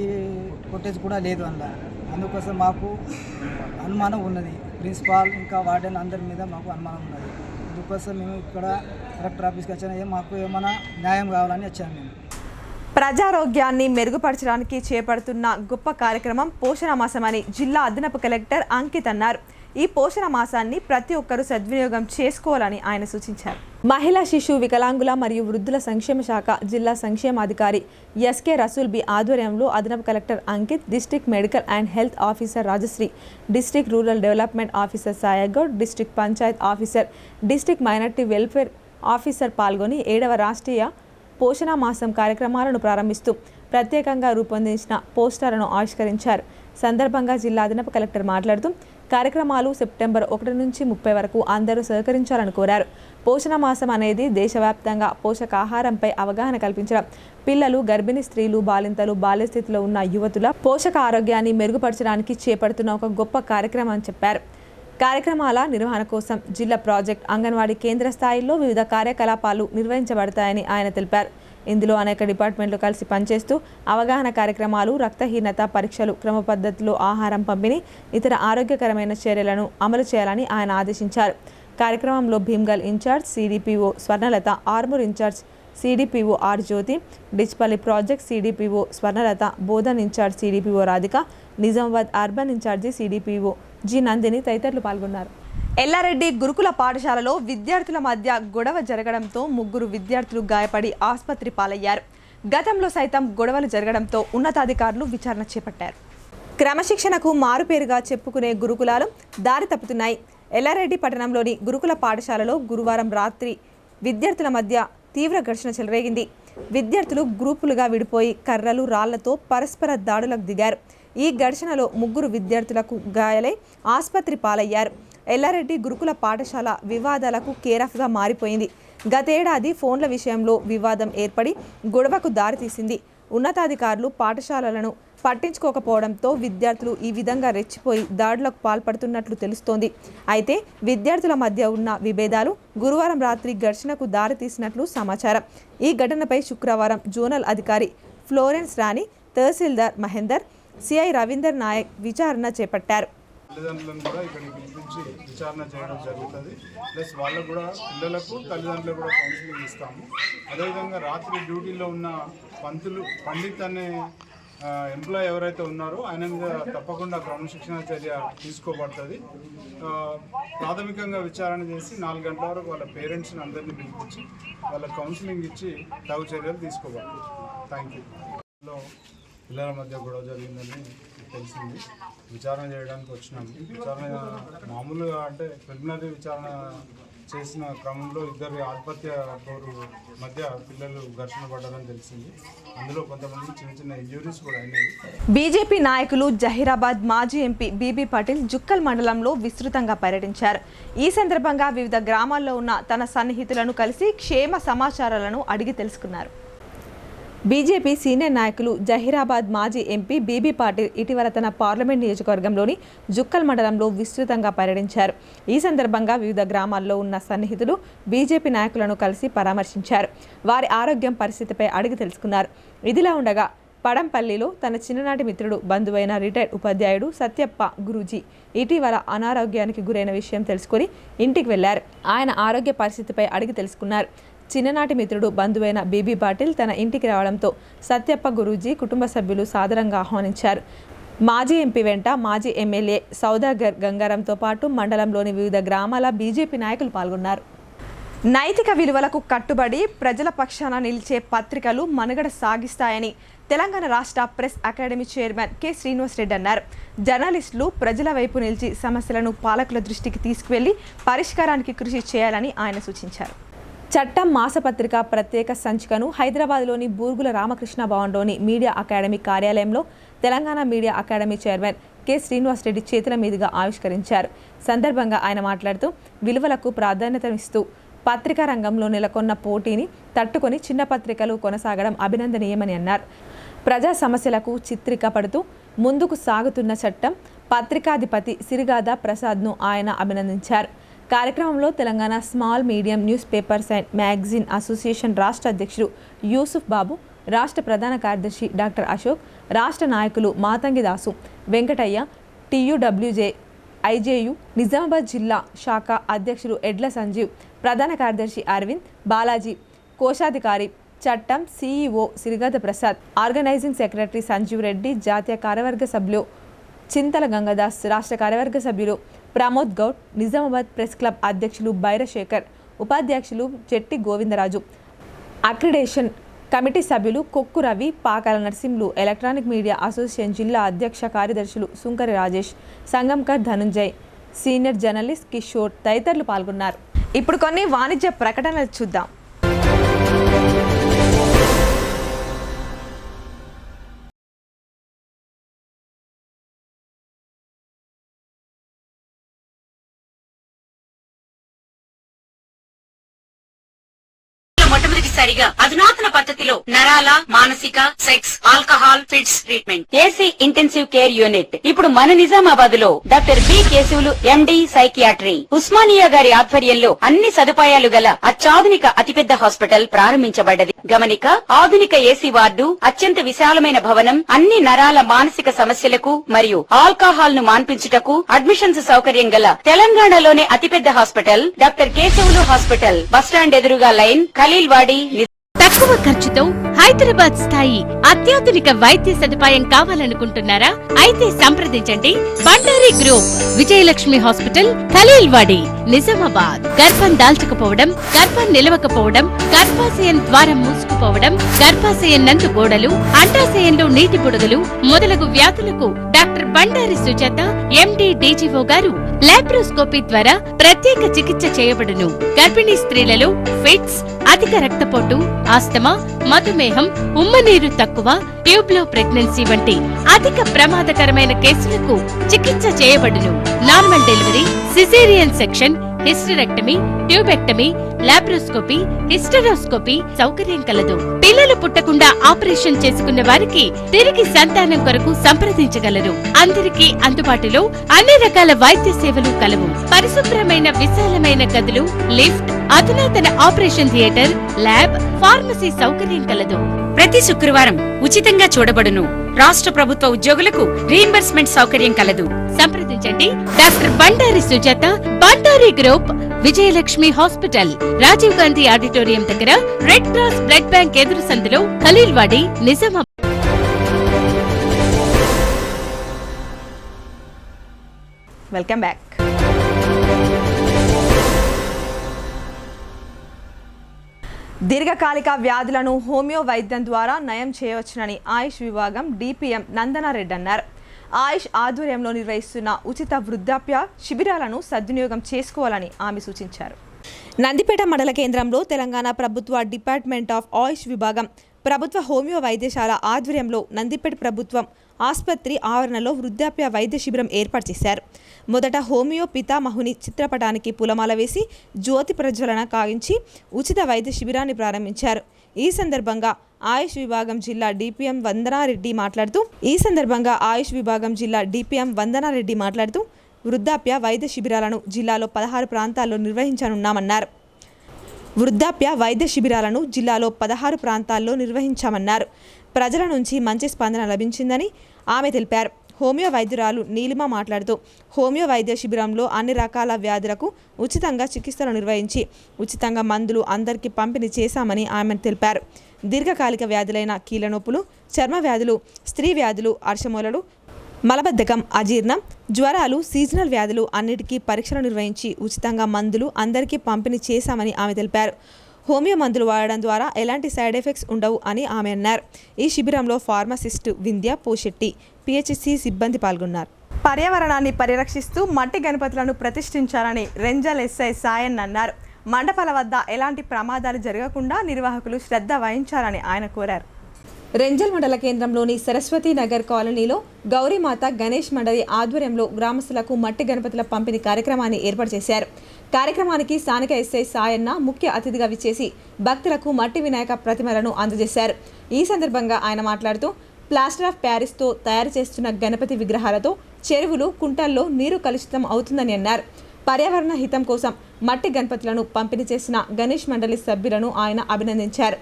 ఫుటేజ్ కూడా లేదు అందులో. అందుకోసం మాకు అనుమానం ఉన్నది. ప్రిన్సిపాల్ ఇంకా వార్డెన్ అందరి మీద మాకు అనుమానం ఉన్నది. అందుకోసం మేము ఇక్కడ కలెక్టర్ ఆఫీస్కి వచ్చాము. మాకు ఏమైనా న్యాయం కావాలని వచ్చాము. మేము ప్రజారోగ్యాన్ని మెరుగుపరచడానికి చేపడుతున్న గొప్ప కార్యక్రమం పోషణ మాసమని జిల్లా అదనపు కలెక్టర్ అంకిత్ అన్నారు. ఈ పోషణ మాసాన్ని ప్రతి ఒక్కరూ సద్వినియోగం చేసుకోవాలని ఆయన సూచించారు. మహిళా, శిశు, వికలాంగుల మరియు వృద్ధుల సంక్షేమ శాఖ జిల్లా సంక్షేమాధికారి ఎస్కే రసూల్ బి ఆధ్వర్యంలో అదనపు collector Ankit, district medical and health officer Rajashree, district rural development officer Sayagoud, district panchayat officer, district minority welfare officer పాల్గొని 7వ రాష్ట్రీయ పోషణ మాసం కార్యక్రమాలను ప్రారంభిస్తూ ప్రత్యేకంగా రూపొందించిన పోస్టర్లను ఆవిష్కరించారు. సందర్భంగా జిల్లా అదనపు కలెక్టర్ మాట్లాడుతూ కార్యక్రమాలు సెప్టెంబర్ 1 నుంచి 30 వరకు అందరూ సహకరించాలని కోరారు. పోషణ మాసం అనేది దేశవ్యాప్తంగా పోషకాహారంపై అవగాహన కల్పించడం, పిల్లలు, గర్భిణీ స్త్రీలు, బాలింతలు, బాల్యస్థితిలో ఉన్న యువతుల పోషక ఆరోగ్యాన్ని మెరుగుపరచడానికి చేపడుతున్న ఒక గొప్ప కార్యక్రమం అని చెప్పారు. కార్యక్రమాల నిర్వహణ కోసం జిల్లా ప్రాజెక్ట్, అంగన్వాడీ కేంద్ర స్థాయిలో వివిధ కార్యకలాపాలు నిర్వహించబడతాయని ఆయన తెలిపారు. ఇందులో అనేక డిపార్ట్మెంట్లు కలిసి పనిచేస్తూ అవగాహన కార్యక్రమాలు, రక్తహీనత పరీక్షలు, క్రమ పద్ధతిలో ఆహారం పంపిణీ, ఇతర ఆరోగ్యకరమైన చర్యలను అమలు చేయాలని ఆయన ఆదేశించారు. కార్యక్రమంలో Bheemgal in charge CDPO Swarnalatha, Armoor in charge CDPO R Jyothi, Dichpally project CDPO Swarnalatha, Bodhan in charge CDPO Radhika, Nizamabad urban in charge CDPO G Nandini తదితరులు పాల్గొన్నారు. ఎల్లారెడ్డి గురుకుల పాఠశాలలో విద్యార్థుల మధ్య గొడవ జరగడంతో 3 విద్యార్థులు గాయపడి ఆసుపత్రి పాలయ్యారు. గతంలో సైతం గొడవలు జరగడంతో ఉన్నతాధికారులు విచారణ చేపట్టారు. క్రమశిక్షణకు మారుపేరుగా చెప్పుకునే గురుకులాలు దారి తప్పుతున్నాయి. ఎల్లారెడ్డి పట్టణంలోని గురుకుల పాఠశాలలో గురువారం రాత్రి విద్యార్థుల మధ్య తీవ్ర ఘర్షణ చెలరేగింది. విద్యార్థులు గ్రూపులుగా విడిపోయి కర్రలు, రాళ్లతో పరస్పర దాడులకు దిగారు. ఈ ఘర్షణలో 3 విద్యార్థులకు గాయాలై ఆసుపత్రి పాలయ్యారు. ఎల్లారెడ్డి గురుకుల పాఠశాల వివాదాలకు కేరాఫ్గా మారిపోయింది. గతేడాది ఫోన్ల విషయంలో వివాదం ఏర్పడి గొడవకు దారితీసింది. ఉన్నతాధికారులు పాఠశాలలను పట్టించుకోకపోవడంతో విద్యార్థులు ఈ విధంగా రెచ్చిపోయి దాడులకు పాల్పడుతున్నట్లు తెలుస్తోంది. అయితే విద్యార్థుల మధ్య ఉన్న విభేదాలు గురువారం రాత్రి ఘర్షణకు దారితీసినట్లు సమాచారం. ఈ ఘటనపై శుక్రవారం జోనల్ అధికారి ఫ్లోరెన్స్ రాణి, తహసీల్దార్ మహేందర్, సిఐ రవీందర్ నాయక్ విచారణ చేపట్టారు. తల్లిదండ్రులను కూడా ఇక్కడికి పిలిపించి విచారణ చేయడం జరుగుతుంది. ప్లస్ వాళ్ళకు కూడా పిల్లలకు తల్లిదండ్రులకు కూడా కౌన్సిలింగ్ ఇస్తాము. అదేవిధంగా రాత్రి డ్యూటీలో ఉన్న పండిత్ అనే ఎంప్లాయ్ ఎవరైతే ఉన్నారో ఆయన మీద తప్పకుండా క్రమశిక్షణ చర్య తీసుకోబడుతుంది. ప్రాథమికంగా విచారణ చేసి 4 గంటల వరకు వాళ్ళ పేరెంట్స్ని అందరినీ పిలిపించి వాళ్ళ కౌన్సిలింగ్ ఇచ్చి తగు చర్యలు తీసుకోబడుతుంది. Thank you. పిల్లల మధ్య గొడవ జరిగిందని తెలిసింది. విచారణ చేయడానికి వచ్చినాము. విచారణ మామూలుగా అంటే ప్రిలిమినరీ విచారణ చేసిన క్రమంలో 2 ఆధిపత్య పోరు మధ్య పిల్లలు ఘర్షణ పడ్డారని తెలిసింది. అందులో కొంతమంది చిన్న ఇంజురీస్ కూడా అయినాయి. బీజేపీ నాయకులు జహీరాబాద్ మాజీ ఎంపీ బీబీ పాటిల్ జుక్కల్ మండలంలో విస్తృతంగా పర్యటించారు. ఈ సందర్భంగా వివిధ గ్రామాల్లో ఉన్న తన సన్నిహితులను కలిసి క్షేమ సమాచారాలను అడిగి తెలుసుకున్నారు. బీజేపీ సీనియర్ నాయకులు జహీరాబాద్ మాజీ ఎంపీ బీబీ పాటిల్ ఇటీవల తన పార్లమెంట్ నియోజకవర్గంలోని జుక్కల్ మండలంలో విస్తృతంగా పర్యటించారు. ఈ సందర్భంగా వివిధ గ్రామాల్లో ఉన్న సన్నిహితులు బీజేపీ నాయకులను కలిసి పరామర్శించారు. వారి ఆరోగ్యం పరిస్థితిపై అడిగి తెలుసుకున్నారు. ఇదిలా ఉండగా పడంపల్లిలో తన చిన్ననాటి మిత్రుడు, బంధువైన రిటైర్డ్ ఉపాధ్యాయుడు సత్యప్ప గురూజీ ఇటీవల అనారోగ్యానికి గురైన విషయం తెలుసుకుని ఇంటికి వెళ్లారు. ఆయన ఆరోగ్య పరిస్థితిపై అడిగి తెలుసుకున్నారు. చిన్ననాటి మిత్రుడు, బంధువైన బీబీ పాటిల్ తన ఇంటికి రావడంతో సత్యప్ప గురూజీ కుటుంబ సభ్యులు సాదరంగా ఆహ్వానించారు. మాజీ ఎంపీ వెంట మాజీ ఎమ్మెల్యే సౌదాగర్ గంగారంతో పాటు మండలంలోని వివిధ గ్రామాల బీజేపీ నాయకులు పాల్గొన్నారు. నైతిక విలువలకు కట్టుబడి ప్రజల పక్షాన నిలిచే పత్రికలు మనుగడ సాగిస్తాయని తెలంగాణ రాష్ట్ర press academy chairman K Srinivasa Reddy అన్నారు. జర్నలిస్టులు ప్రజల వైపు నిలిచి సమస్యలను పాలకుల దృష్టికి తీసుకువెళ్లి పరిష్కారానికి కృషి చేయాలని ఆయన సూచించారు. చట్టం మాసపత్రిక ప్రత్యేక సంచికను హైదరాబాద్లోని బూర్గుల రామకృష్ణ భవన్లోని మీడియా అకాడమీ కార్యాలయంలో Telangana media academy chairman K Srinivasa Reddy చేతుల మీదుగా ఆవిష్కరించారు. సందర్భంగా ఆయన మాట్లాడుతూ విలువలకు ప్రాధాన్యతనిస్తూ పత్రికా రంగంలో నెలకొన్న పోటీని తట్టుకొని చిన్న పత్రికలు కొనసాగడం అభినందనీయమని అన్నారు. ప్రజా సమస్యలకు చిత్రిక పడుతూ ముందుకు సాగుతున్న చట్టం పత్రికాధిపతి సిరిగాదా ప్రసాద్ను ఆయన అభినందించారు. కార్యక్రమంలో Telangana small medium news papers and magazine association రాష్ట్ర అధ్యక్షుడు యూసుఫ్ బాబు, రాష్ట్ర ప్రధాన కార్యదర్శి డాక్టర్ అశోక్, రాష్ట్ర నాయకులు మాతంగి దాసు, వెంకటయ్య, టీయూడబ్ల్యూజే, ఐజేయు, నిజామాబాద్ జిల్లా శాఖ అధ్యక్షుడు ఎడ్ల సంజీవ్, ప్రధాన కార్యదర్శి అరవింద్, బాలాజీ, కోశాధికారి చట్టం CEO Sirigada Prasad, organising secretary Sanjeev Reddy, జాతీయ కార్యవర్గ సభ్యులు చింతల గంగదాస్, రాష్ట్ర కార్యవర్గ సభ్యులు ప్రమోద్ గౌడ్, నిజామాబాద్ ప్రెస్ క్లబ్ అధ్యక్షులు బైరశేఖర్, ఉపాధ్యక్షులు చెట్టి గోవిందరాజు, అక్రిడేషన్ కమిటీ సభ్యులు Kokku Ravi, Pakala Narsimhulu, electronic media association జిల్లా అధ్యక్ష కార్యదర్శులు సుంకరి రాజేష్, సంగంకర్ ధనుంజయ్, సీనియర్ జర్నలిస్ట్ కిషోర్ తదితరులు పాల్గొన్నారు. ఇప్పుడు కొన్ని వాణిజ్య ప్రకటనలు చూద్దాం. తప్పనిసరిగా అధునాతన పద్ధతిలో నరాల, మానసిక, sex, alcohol, fits treatment. AC intensive care unit ఇప్పుడు మన నిజామాబాద్ లో doctor B Keshavulu MD psychiatry Osmania గారి ఆధ్వర్యంలో అన్ని సదుపాయాలు గల అత్యాధునిక అతిపెద్ద హాస్పిటల్ ప్రారంభించబడ్డది. గమనిక, ఆధునిక ఏసీ వార్డు, అత్యంత విశాలమైన భవనం, అన్ని నరాల మానసిక సమస్యలకు మరియు ఆల్కహాల్ ను మాన్పించుటకు అడ్మిషన్స్ సౌకర్యం గల తెలంగాణలోనే అతిపెద్ద hospital doctor Keshavulu hospital. Bus stand ఎదురుగా లైన్, ఖలీల్వాడి. తక్కువ ఖర్చుతో హైదరాబాద్ స్థాయి అత్యాధునిక వైద్య సదుపాయం కావాలనుకుంటున్నారా? అయితే సంప్రదించండి బండారి గ్రూప్, విజయలక్ష్మి హాస్పిటల్, ఖలీల్వాడి, నిజామాబాద్. గర్భం దాల్చకపోవడం, గర్భం నిలవకపోవడం, గర్భాశయం ద్వారం మూసుకుపోవడం, గర్భాశయం నందు గోడలు, అండాశయంలో నీటి బుడగలు మొదలగు వ్యాధులకు డాక్టర్ బండారి సుజాత ఎండి డీజీఓ గారు లాప్రోస్కోపీ ద్వారా ప్రత్యేక చికిత్స చేయబడును. గర్భిణీ స్త్రీలలో ఫిట్స్, అధిక రక్తపోటు, ఆస్తమా, మధుమేహం, ఉమ్మనీరు తక్కువ, ట్యూబ్లో ప్రెగ్నెన్సీ వంటి అధిక ప్రమాదకరమైన కేసులకు చికిత్స చేయబడును. Normal delivery, caesarean section, hysterectomy, tubectomy, laparoscopy, hysteroscopy సౌకర్యం కలదు. పిల్లలు పుట్టకుండా ఆపరేషన్ చేసుకున్న వారికి తిరిగి సంతానం కొరకు సంప్రదించగలరు. అందరికీ అందుబాటులో అన్ని రకాల వైద్య సేవలు కలవు. పరిశుభ్రమైన విశాలమైన గదులు, లిఫ్ట్, అధునాతన ఆపరేషన్ థియేటర్, ల్యాబ్, ఫార్మసీ సౌకర్యం కలదు. ప్రతి శుక్రవారం ఉచితంగా చూడబడును. రాష్ట్ర ప్రభుత్వ ఉద్యోగులకు రీయింబర్స్మెంట్ సౌకర్యం కలదు. సంప్రదించండి doctor Bandari Sujatha, Bandari group, Vijayalakshmi hospital, Rajiv Gandhi auditorium దగ్గర, రెడ్ క్రాస్ బ్లడ్ బ్యాంక్ ఎదురు సందులో, ఖలీల్వాడి, నిజామాబాద్. Welcome back. దీర్ఘకాలిక వ్యాధులను హోమియో వైద్యం ద్వారా నయం చేయవచ్చునని ఆయుష్ విభాగం డిపిఎం నందనారెడ్డి అన్నారు. ఆయుష్ ఆధ్వర్యంలో నిర్వహిస్తున్న ఉచిత వృద్ధాప్య శిబిరాలను సద్వినియోగం చేసుకోవాలని ఆమె సూచించారు. నందిపేట మండల కేంద్రంలో తెలంగాణ ప్రభుత్వ డిపార్ట్మెంట్ ఆఫ్ ఆయుష్ విభాగం ప్రభుత్వ హోమియో వైద్యశాల ఆధ్వర్యంలో నందిపేట ప్రభుత్వం ఆసుపత్రి ఆవరణలో వృద్ధాప్య వైద్య శిబిరం ఏర్పాటు చేశారు. మొదట హోమియో పితామహుని చిత్రపటానికి పూలమాల వేసి జ్యోతి ప్రజ్వలన కావించి ఉచిత వైద్య శిబిరాన్ని ప్రారంభించారు. ఈ సందర్భంగా ఆయుష్ విభాగం జిల్లా డిపిఎం వందనారెడ్డి మాట్లాడుతూ వృద్ధాప్య వైద్య శిబిరాలను జిల్లాలో 16 ప్రాంతాల్లో నిర్వహించామన్నారు. ప్రజల నుంచి మంచి స్పందన లభించిందని ఆమె తెలిపారు. హోమియో వైద్యురాలు నీలిమ మాట్లాడుతూ హోమియో వైద్య శిబిరంలో అన్ని రకాల వ్యాధులకు ఉచితంగా చికిత్సలు నిర్వహించి ఉచితంగా మందులు అందరికీ పంపిణీ చేశామని ఆమె తెలిపారు. దీర్ఘకాలిక వ్యాధులైన కీళ్ళ నొప్పులు, చర్మ వ్యాధులు, స్త్రీ వ్యాధులు, అర్షమూలలు, మలబద్ధకం, అజీర్ణం, జ్వరాలు, సీజనల్ వ్యాధులు అన్నిటికీ పరీక్షలు నిర్వహించి ఉచితంగా మందులు అందరికీ పంపిణీ చేశామని ఆమె తెలిపారు. హోమియో మందులు వాడడం ద్వారా ఎలాంటి సైడ్ ఎఫెక్ట్స్ ఉండవు అని ఆమె అన్నారు. ఈ శిబిరంలో ఫార్మసిస్టు వింధ్య పోషెట్టి, పిహెచ్సి సిబ్బంది పాల్గొన్నారు. పర్యావరణాన్ని పరిరక్షిస్తూ మట్టి గణపతులను ప్రతిష్ఠించాలని రెంజల్ ఎస్ఐ సాయన్ అన్నారు. మండపాల వద్ద ఎలాంటి ప్రమాదాలు జరగకుండా నిర్వాహకులు శ్రద్ధ వహించాలని ఆయన కోరారు. రెంజల్ మండల కేంద్రంలోని సరస్వతి నగర్ కాలనీలో గౌరీమాత గణేష్ మండలి ఆధ్వర్యంలో గ్రామస్తులకు మట్టి గణపతుల పంపిణీ కార్యక్రమాన్ని ఏర్పాటు చేశారు. కార్యక్రమానికి స్థానిక ఎస్ఐ సాయన్న ముఖ్య అతిథిగా విచ్చేసి భక్తులకు మట్టి వినాయక ప్రతిమలను అందజేశారు. ఈ సందర్భంగా ఆయన మాట్లాడుతూ ప్లాస్టర్ ఆఫ్ ప్యారిస్తో తయారు చేస్తున్న గణపతి విగ్రహాలతో చెరువులు, కుంటల్లో నీరు కలుషితం అవుతుందని అన్నారు. పర్యావరణ హితం కోసం మట్టి గణపతులను పంపిణీ చేసిన గణేష్ మండలి సభ్యులను ఆయన అభినందించారు.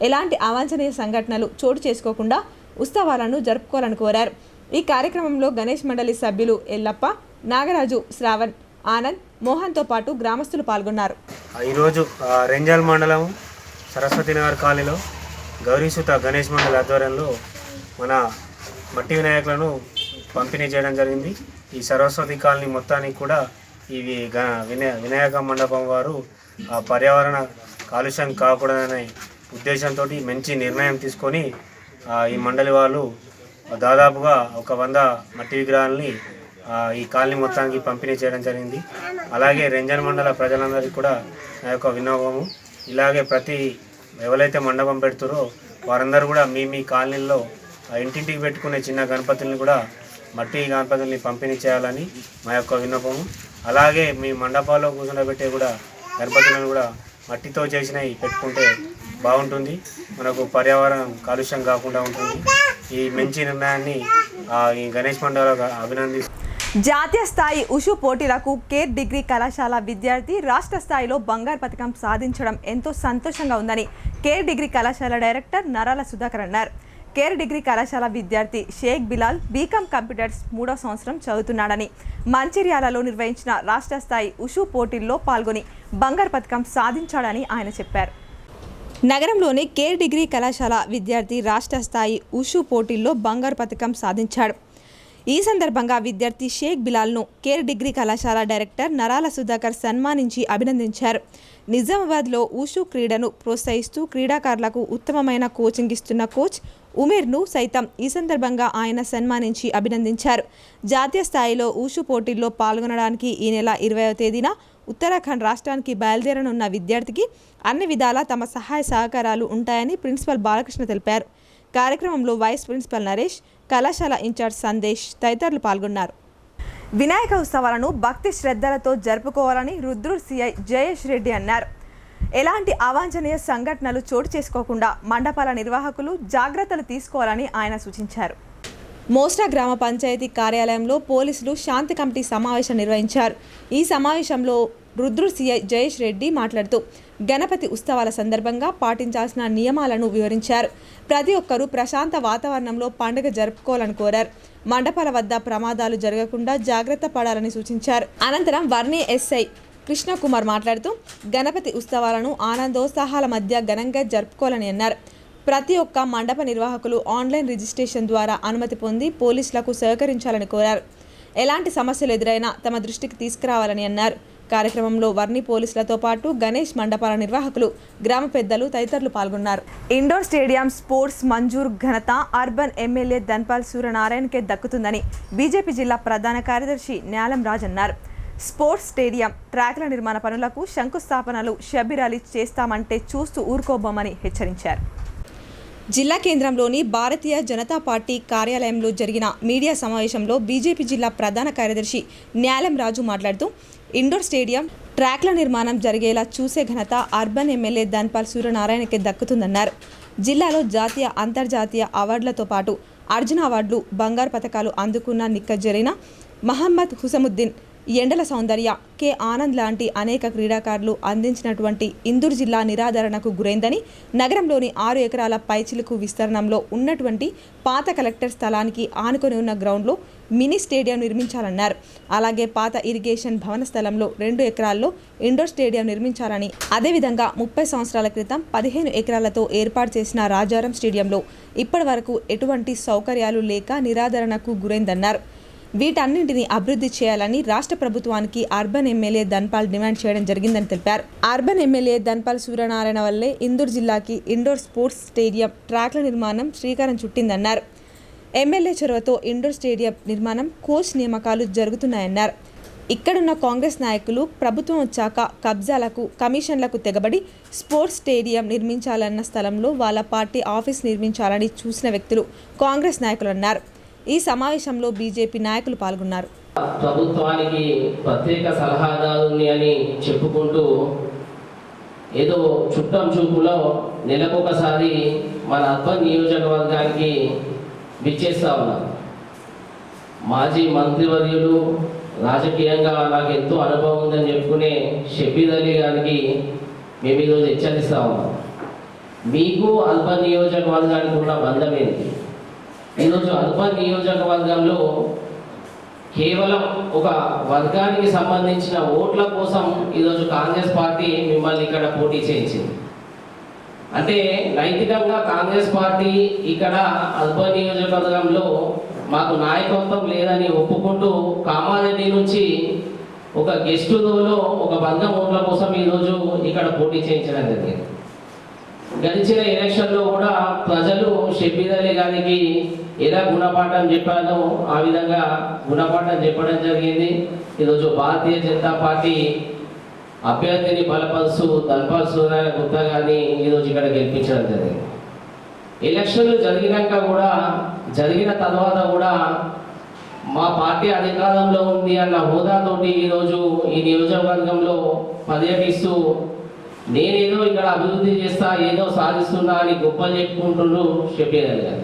ఎలాంటి అవాంఛనీయ సంఘటనలు చోటు చేసుకోకుండా ఉత్సవాలను జరుపుకోవాలని కోరారు. ఈ కార్యక్రమంలో గణేష్ మండలి సభ్యులు ఎల్లప్ప, నాగరాజు, శ్రావణ్, ఆనంద్, మోహన్తో పాటు గ్రామస్తులు పాల్గొన్నారు. ఈరోజు రెంజల్ మండలం సరస్వతి నగర్ కాలనీలో గౌరీసుత గణేష్ మండలి ఆధ్వర్యంలో మన మట్టి వినాయకులను పంపిణీ చేయడం జరిగింది. ఈ సరస్వతి కాలనీ మొత్తానికి కూడా ఇవి వినాయక మండపం వారు పర్యావరణ కాలుష్యం కాకూడదనే ఉద్దేశంతో మంచి నిర్ణయం తీసుకొని ఈ మండలి వాళ్ళు దాదాపుగా 100 మట్టి విగ్రహాలని ఈ కాలనీ మొత్తానికి పంపిణీ చేయడం జరిగింది. అలాగే రెంజల్ మండల ప్రజలందరికీ కూడా నా యొక్క విన్నపము, ఇలాగే ఎవరైతే మండపం పెడుతారో వారందరూ కూడా మీ కాలనీల్లో ఇంటింటికి పెట్టుకునే చిన్న గణపతుల్ని కూడా మట్టి గణపతుల్ని పంపిణీ చేయాలని మా యొక్క విన్నపము. అలాగే మీ మండపాల్లో కూర్చుండబెట్టే కూడా గణపతులను కూడా మట్టితో చేసినవి పెట్టుకుంటే బాగుంటుంది, మనకు పర్యావరణం కాలుష్యం కాకుండా ఉంటుంది. ఈ మంచి నిర్ణయాన్ని ఈ గణేష్ మండలి అభినందిస్తూ జాతీయ స్థాయి ఉషు పోటీలకు కేర్ డిగ్రీ కళాశాల విద్యార్థి రాష్ట్ర స్థాయిలో బంగారు పతకం సాధించడం ఎంతో సంతోషంగా ఉందని కేర్ డిగ్రీ కళాశాల డైరెక్టర్ నరాల సుధాకర్ అన్నారు. కేర్ డిగ్రీ కళాశాల విద్యార్థి షేక్ బిలాల్ బీకామ్ కంప్యూటర్స్ 3వ సంవత్సరం చదువుతున్నాడని, మంచిర్యాలలో నిర్వహించిన రాష్ట్ర స్థాయి ఉషు పోటీల్లో పాల్గొని బంగారు పతకం సాధించాడని ఆయన చెప్పారు. నగరంలోని కేర్ డిగ్రీ కళాశాల విద్యార్థి రాష్ట్ర స్థాయి ఉషు పోటీల్లో బంగారు పతకం సాధించాడు. ఈ సందర్భంగా విద్యార్థి షేక్ బిలాల్ను కేర్ డిగ్రీ కళాశాల డైరెక్టర్ నరాల సుధాకర్ సన్మానించి అభినందించారు. నిజామాబాద్లో ఉషు క్రీడను ప్రోత్సహిస్తూ క్రీడాకారులకు ఉత్తమమైన కోచింగ్ ఇస్తున్న కోచ్ ఉమేర్ను సైతం ఈ సందర్భంగా ఆయన సన్మానించి అభినందించారు. జాతీయ స్థాయిలో ఉషు పోటీల్లో పాల్గొనడానికి ఈ నెల 20వ తేదీన ఉత్తరాఖండ్ రాష్ట్రానికి బయలుదేరనున్న విద్యార్థికి అన్ని విధాలా తమ సహాయ సహకారాలు ఉంటాయని ప్రిన్సిపల్ బాలకృష్ణ తెలిపారు. కార్యక్రమంలో వైస్ ప్రిన్సిపల్ నరేష్, కళాశాల ఇన్ఛార్జ్ సందేశ్ తదితరులు పాల్గొన్నారు. వినాయక ఉత్సవాలను భక్తి శ్రద్ధలతో జరుపుకోవాలని రుద్రూర్ సిఐ జయేష్ రెడ్డి అన్నారు. ఎలాంటి అవాంఛనీయ సంఘటనలు చోటు చేసుకోకుండా మండపాల నిర్వాహకులు జాగ్రత్తలు తీసుకోవాలని ఆయన సూచించారు. మోస్రా గ్రామ పంచాయతీ కార్యాలయంలో పోలీసులు శాంతి కమిటీ సమావేశం నిర్వహించారు. ఈ సమావేశంలో రుద్రూర్ సిఐ జయేష్ రెడ్డి మాట్లాడుతూ గణపతి ఉత్సవాల సందర్భంగా పాటించాల్సిన నియమాలను వివరించారు. ప్రతి ఒక్కరూ ప్రశాంత వాతావరణంలో పండుగ జరుపుకోవాలని కోరారు. మండపాల వద్ద ప్రమాదాలు జరగకుండా జాగ్రత్త పడాలని సూచించారు. అనంతరం వర్ణి ఎస్ఐ కృష్ణకుమార్ మాట్లాడుతూ గణపతి ఉత్సవాలను ఆనందోత్సాహాల మధ్య ఘనంగా జరుపుకోవాలని అన్నారు. ప్రతి ఒక్క మండప నిర్వాహకులు ఆన్లైన్ రిజిస్ట్రేషన్ ద్వారా అనుమతి పొంది పోలీసులకు సహకరించాలని కోరారు. ఎలాంటి సమస్యలు ఎదురైనా తమ దృష్టికి తీసుకురావాలని అన్నారు. కార్యక్రమంలో వర్ణి పోలీసులతో పాటు గణేష్ మండపాల నిర్వాహకులు, గ్రామ పెద్దలు తదితరులు పాల్గొన్నారు. ఇండోర్ స్టేడియం స్పోర్ట్స్ మంజూరు ఘనత అర్బన్ ఎమ్మెల్యే ధన్పాల్ సూర్యనారాయణకే దక్కుతుందని బీజేపీ జిల్లా ప్రధాన కార్యదర్శి న్యాలం రాజ్ అన్నారు. స్పోర్ట్స్ స్టేడియం ట్రాక్ల నిర్మాణ పనులకు శంకుస్థాపనలు షబ్బీర్ అలీ చేస్తామంటే చూస్తూ ఊరుకోబోమని హెచ్చరించారు. జిల్లా కేంద్రంలోని భారతీయ జనతా పార్టీ కార్యాలయంలో జరిగిన మీడియా సమావేశంలో బీజేపీ జిల్లా ప్రధాన కార్యదర్శి న్యాలం రాజు మాట్లాడుతూ ఇండోర్ స్టేడియం ట్రాక్ల నిర్మాణం జరిగేలా చూసే ఘనత అర్బన్ ఎమ్మెల్యే ధన్పాల్ సూర్యనారాయణకే దక్కుతుందన్నారు. జిల్లాలో జాతీయ అంతర్జాతీయ అవార్డులతో పాటు అర్జున అవార్డులు, బంగారు పతకాలు అందుకున్న నిక్కత్ జరీనా, మహమ్మద్ హుసముద్దీన్, ఎండల సౌందర్య, కె ఆనంద్ లాంటి అనేక క్రీడాకారులు అందించినటువంటి ఇందూరు జిల్లా నిరాదరణకు గురైందని, నగరంలోని 6 ఎకరాల పైచిలుకు విస్తరణంలో ఉన్నటువంటి పాత కలెక్టర్ స్థలానికి ఆనుకొని ఉన్న గ్రౌండ్లో మినీ స్టేడియం నిర్మించాలన్నారు. అలాగే పాత ఇరిగేషన్ భవన స్థలంలో 2 ఎకరాల్లో ఇండోర్ స్టేడియం నిర్మించాలని, అదేవిధంగా 30 సంవత్సరాల క్రితం 15 ఎకరాలతో ఏర్పాటు చేసిన రాజారం స్టేడియంలో ఇప్పటి వరకు ఎటువంటి సౌకర్యాలు లేక నిరాదరణకు గురైందన్నారు. వీటన్నింటినీ అభివృద్ధి చేయాలని రాష్ట్ర ప్రభుత్వానికి అర్బన్ ఎమ్మెల్యే ధన్పాల్ డిమాండ్ చేయడం జరిగిందని తెలిపారు. అర్బన్ ఎమ్మెల్యే ధన్పాల్ సూర్యనారాయణ వల్లే ఇందూరు జిల్లాకి ఇండోర్ స్పోర్ట్స్ స్టేడియం ట్రాక్ల నిర్మాణం శ్రీకారం చుట్టిందన్నారు. ఎమ్మెల్యే చొరవతో ఇండోర్ స్టేడియం నిర్మాణం, కోచ్ నియామకాలు జరుగుతున్నాయన్నారు. ఇక్కడున్న కాంగ్రెస్ నాయకులు ప్రభుత్వం వచ్చాక కబ్జాలకు, కమిషన్లకు తెగబడి స్పోర్ట్స్ స్టేడియం నిర్మించాలన్న స్థలంలో వాళ్ళ పార్టీ ఆఫీస్ నిర్మించాలని చూసిన వ్యక్తులు కాంగ్రెస్ నాయకులు అన్నారు. ఈ సమావేశంలో బీజేపీ నాయకులు పాల్గొన్నారు. ప్రభుత్వానికి ప్రత్యేక సలహాదారుని అని చెప్పుకుంటూ ఏదో చుట్టం చూపులో నెలకొకసారి మన అర్బన్ నియోజకవర్గానికి విచ్చేస్తా ఉన్నారు. మాజీ మంత్రివర్యులు, రాజకీయంగా నాకు ఎంతో అనుభవం ఉందని చెప్పుకునే షబ్బీర్ అలీ గారికి మేము ఈరోజు హెచ్చరిస్తా ఉన్నాం. మీకు అర్బన్ నియోజకవర్గానికి ఉన్న బంధం ఏంటి? ఈరోజు అర్బన్ నియోజకవర్గంలో కేవలం ఒక వర్గానికి సంబంధించిన ఓట్ల కోసం ఈరోజు కాంగ్రెస్ పార్టీ మిమ్మల్ని ఇక్కడ పోటీ చేయించింది. అంటే నైతికంగా కాంగ్రెస్ పార్టీ ఇక్కడ అర్బన్ నియోజకవర్గంలో మాకు నాయకత్వం లేదని ఒప్పుకుంటూ కామారెడ్డి నుంచి ఒక గెస్ట్ రోలో ఒక 100 ఓట్ల కోసం ఈరోజు ఇక్కడ పోటీ చేయించడం జరిగింది. గడిచిన ఎలక్షన్లో కూడా ప్రజలు షబ్బీర్ అలీ గారికి ఎలా గుణపాఠం చెప్పానో ఆ విధంగా గుణపాఠం చెప్పడం జరిగింది. ఈరోజు భారతీయ జనతా పార్టీ అభ్యర్థిని బలపరుస్తూ ధన్పాల్ సూర్యనారాయణ గుప్తా గారిని ఈరోజు ఇక్కడ గెలిపించడం జరిగింది. ఎలక్షన్లు జరిగిన తర్వాత కూడా మా పార్టీ అధికారంలో ఉంది అన్న హోదాతోటి ఈరోజు ఈ నియోజకవర్గంలో పర్యటిస్తూ నేనేదో ఇక్కడ అభివృద్ధి చేస్తా, ఏదో సాధిస్తున్నా అని గొప్పలు చెప్పుకుంటున్నారు చెప్పేదాన్ని గారు.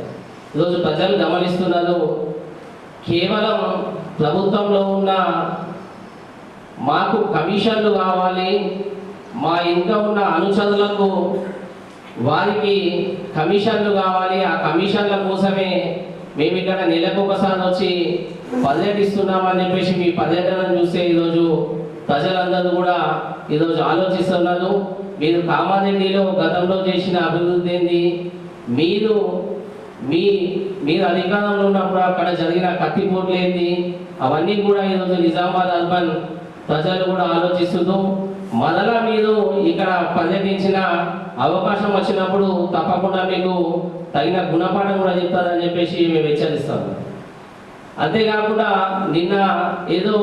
ఈరోజు ప్రజలు గమనిస్తున్నారు, కేవలం ప్రభుత్వంలో ఉన్న మాకు కమిషన్లు కావాలి, మా ఇంకా ఉన్న అనుచరులకు వారికి కమిషన్లు కావాలి, ఆ కమిషన్ల కోసమే మేము ఇక్కడ నెలకు ఒకసారి వచ్చి పర్యటిస్తున్నామని చెప్పేసి మీ పర్యటనను చూస్తే ఈరోజు ప్రజలందరూ కూడా ఈరోజు ఆలోచిస్తున్నారు. మీరు కామారెడ్డిలో గతంలో చేసిన అభివృద్ధి ఏంది, మీరు అధికారంలో ఉన్నప్పుడు అక్కడ జరిగిన కత్తిపోట్లు ఏంది, అవన్నీ కూడా ఈరోజు నిజామాబాద్ అర్బన్ ప్రజలు కూడా ఆలోచిస్తూ మరలా మీరు ఇక్కడ పర్యటించిన అవకాశం వచ్చినప్పుడు తప్పకుండా మీకు తగిన గుణపాఠం కూడా చెప్తారని చెప్పేసి మేము హెచ్చరిస్తాము. అంతేకాకుండా నిన్న ఏదో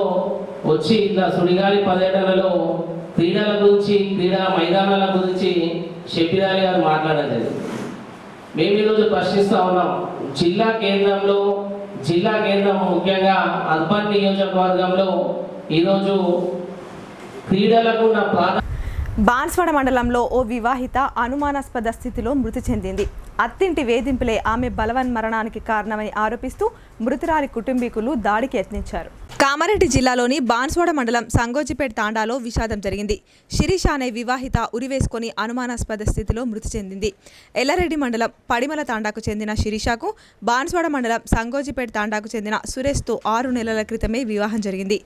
వచ్చి ఇట్లా సుడిగాలి పర్యటనలో క్రీడల గురించి, క్రీడా మైదానాల గురించి షబ్బీర్ గారు మాట్లాడడం జరిగింది. మేము ఈరోజు ప్రశ్నిస్తూ ఉన్నాం, జిల్లా కేంద్రం ముఖ్యంగా అర్బన్ నియోజకవర్గంలో ఈరోజు క్రీడలకు ఉన్న బాన్స్వాడ మండలంలో ఓ వివాహిత అనుమానాస్పద స్థితిలో మృతి చెందింది. అత్తింటి వేధింపులే ఆమె బలవన్మరణానికి కారణమని ఆరోపిస్తూ మృతురాలి కుటుంబీకులు దాడికి యత్నించారు. కామారెడ్డి జిల్లాలోని బాన్స్వాడ మండలం సంగోజిపేట్ తాండాలో విషాదం జరిగింది. శిరీష అనే వివాహిత ఉరివేసుకొని అనుమానాస్పద స్థితిలో మృతి చెందింది. ఎల్లారెడ్డి మండలం పడిమల తాండాకు చెందిన శిరీషకు బాన్స్వాడ మండలం సంగోజిపేట్ తాండాకు చెందిన సురేష్తో 6 నెలల క్రితమే వివాహం జరిగింది.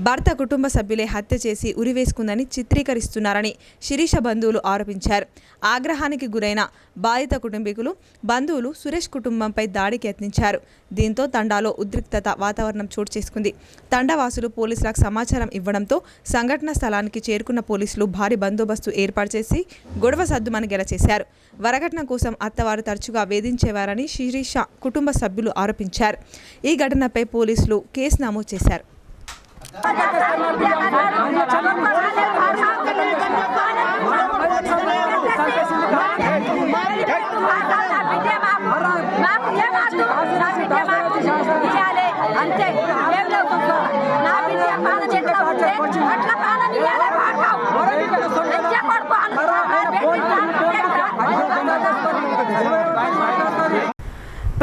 భర్త కుటుంబ సభ్యులే హత్య చేసి ఉరివేసుకుందని చిత్రీకరిస్తున్నారని శిరీష బంధువులు ఆరోపించారు. ఆగ్రహానికి గురైన బాధిత కుటుంబీకులు బంధువులు సురేష్ కుటుంబంపై దాడికి యత్నించారు. దీంతో తండాలో ఉద్రిక్తత వాతావరణం చోటు చేసుకుంది. తండావాసులు పోలీసులకు సమాచారం ఇవ్వడంతో సంఘటన స్థలానికి చేరుకున్న పోలీసులు భారీ బందోబస్తు ఏర్పాటు చేసి గొడవ సద్దుమణిగేలా చేశారు. వరఘటన కోసం అత్తవారు తరచుగా వేధించేవారని శిరీష కుటుంబ సభ్యులు ఆరోపించారు. ఈ ఘటనపై పోలీసులు కేసు నమోదు చేశారు.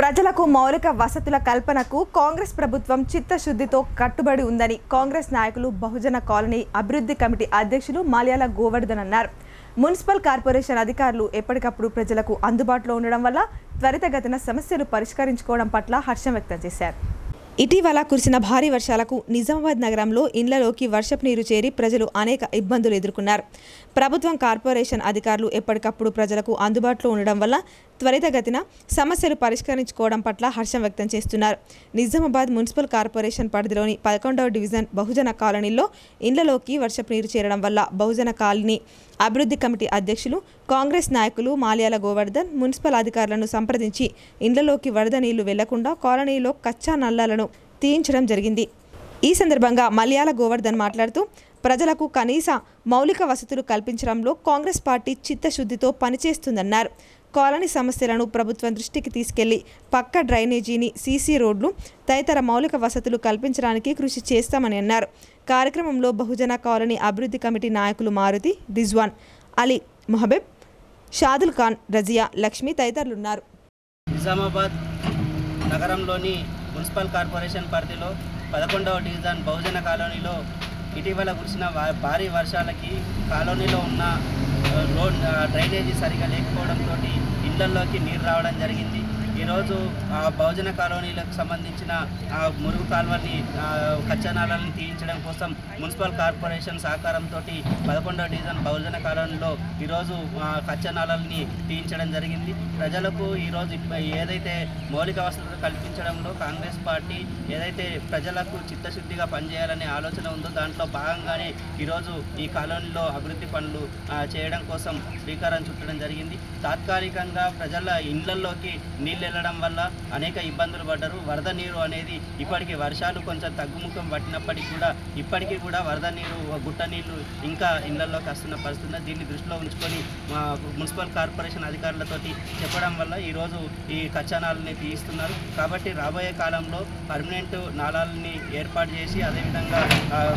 ప్రజలకు మౌలిక వసతుల కల్పనకు కాంగ్రెస్ ప్రభుత్వం చిత్తశుద్ధితో కట్టుబడి ఉందని కాంగ్రెస్ నాయకులు బహుజన కాలనీ అభివృద్ధి కమిటీ అధ్యక్షులు మాల్యాల గోవర్ధన్ అన్నారు. మున్సిపల్ కార్పొరేషన్ అధికారులు ఎప్పటికప్పుడు ప్రజలకు అందుబాటులో ఉండడం వల్ల త్వరితగతిన సమస్యలు పరిష్కరించుకోవడం పట్ల హర్షం వ్యక్తం చేశారు. ఇటీవల కురిసిన భారీ వర్షాలకు నిజామాబాద్ నగరంలో ఇండ్లలోకి వర్షపు నీరు చేరి ప్రజలు అనేక ఇబ్బందులు ఎదుర్కొన్నారు. ప్రభుత్వం కార్పొరేషన్ అధికారులు ఎప్పటికప్పుడు ప్రజలకు అందుబాటులో ఉండడం వల్ల త్వరితగతిన సమస్యలు పరిష్కరించుకోవడం పట్ల హర్షం వ్యక్తం చేస్తున్నారు. నిజామాబాద్ మున్సిపల్ కార్పొరేషన్ పరిధిలోని 11వ డివిజన్ బహుజన కాలనీలో ఇండ్లలోకి వర్షపు నీరు చేరడం వల్ల బహుజన కాలనీ అభివృద్ధి కమిటీ అధ్యక్షులు కాంగ్రెస్ నాయకులు మాల్యాల గోవర్ధన్ మున్సిపల్ అధికారులను సంప్రదించి ఇండ్లలోకి వరద నీళ్లు వెళ్లకుండా కాలనీలో కచ్చా నల్లాలను తీయించడం జరిగింది. ఈ సందర్భంగా మల్యాల గోవర్ధన్ మాట్లాడుతూ ప్రజలకు కనీస మౌలిక వసతులు కల్పించడంలో కాంగ్రెస్ పార్టీ చిత్తశుద్ధితో పనిచేస్తుందన్నారు. కాలనీ సమస్యలను ప్రభుత్వం దృష్టికి తీసుకెళ్లి పక్క డ్రైనేజీని, సీసీ రోడ్లు తదితర మౌలిక వసతులు కల్పించడానికి కృషి చేస్తామని అన్నారు. కార్యక్రమంలో బహుజన కాలనీ అభివృద్ధి కమిటీ నాయకులు మారుతి, రిజ్వాన్, అలీ, మొహబెబ్, షాదుల్ ఖాన్, రజియా, లక్ష్మి తదితరులున్నారు. నిజామాబాద్ నగరంలోని మున్సిపల్ కార్పొరేషన్ పరిధిలో 11వ డివిజన్ బహుజన కాలనీలో ఇటీవల కురిసిన భారీ వర్షాలకి కాలనీలో ఉన్న డ్రైనేజీ సరిగా లేకపోవడంతో ఇళ్లలోకి నీరు రావడం జరిగింది. ఈరోజు బహుజన కాలనీలకు సంబంధించిన మురుగు కాలువని, కచ్చనాలను తీయించడం కోసం మున్సిపల్ కార్పొరేషన్ సహకారంతో 11వ డివిజన్ బహుజన కాలనీలో ఈరోజు కచ్చనాలని తీయించడం జరిగింది. ప్రజలకు ఈరోజు ఏదైతే మౌలిక వసతులు కల్పించడంలో కాంగ్రెస్ పార్టీ ఏదైతే ప్రజలకు చిత్తశుద్ధిగా పనిచేయాలనే ఆలోచన ఉందో దాంట్లో భాగంగానే ఈరోజు ఈ కాలనీలో అభివృద్ధి పనులు చేయడం కోసం శ్రీకారం చుట్టడం జరిగింది. తాత్కాలికంగా ప్రజల ఇళ్లలోకి నీళ్ళు వెళ్ళడం వల్ల అనేక ఇబ్బందులు పడ్డారు. వరద నీరు అనేది ఇప్పటికీ వర్షాలు కొంచెం తగ్గుముఖం పట్టినప్పటికీ కూడా ఇప్పటికీ కూడా వరద నీరు గుట్ట నీళ్లు ఇంకా ఇళ్లలోకి వస్తున్న పరిస్థితి. దీన్ని దృష్టిలో ఉంచుకొని మా మున్సిపల్ కార్పొరేషన్ అధికారులతోటి చెప్పడం వల్ల ఈరోజు ఈ కచ్చానాలని తీయిస్తున్నారు. కాబట్టి రాబోయే కాలంలో పర్మనెంట్ నాళాలని ఏర్పాటు చేసి అదేవిధంగా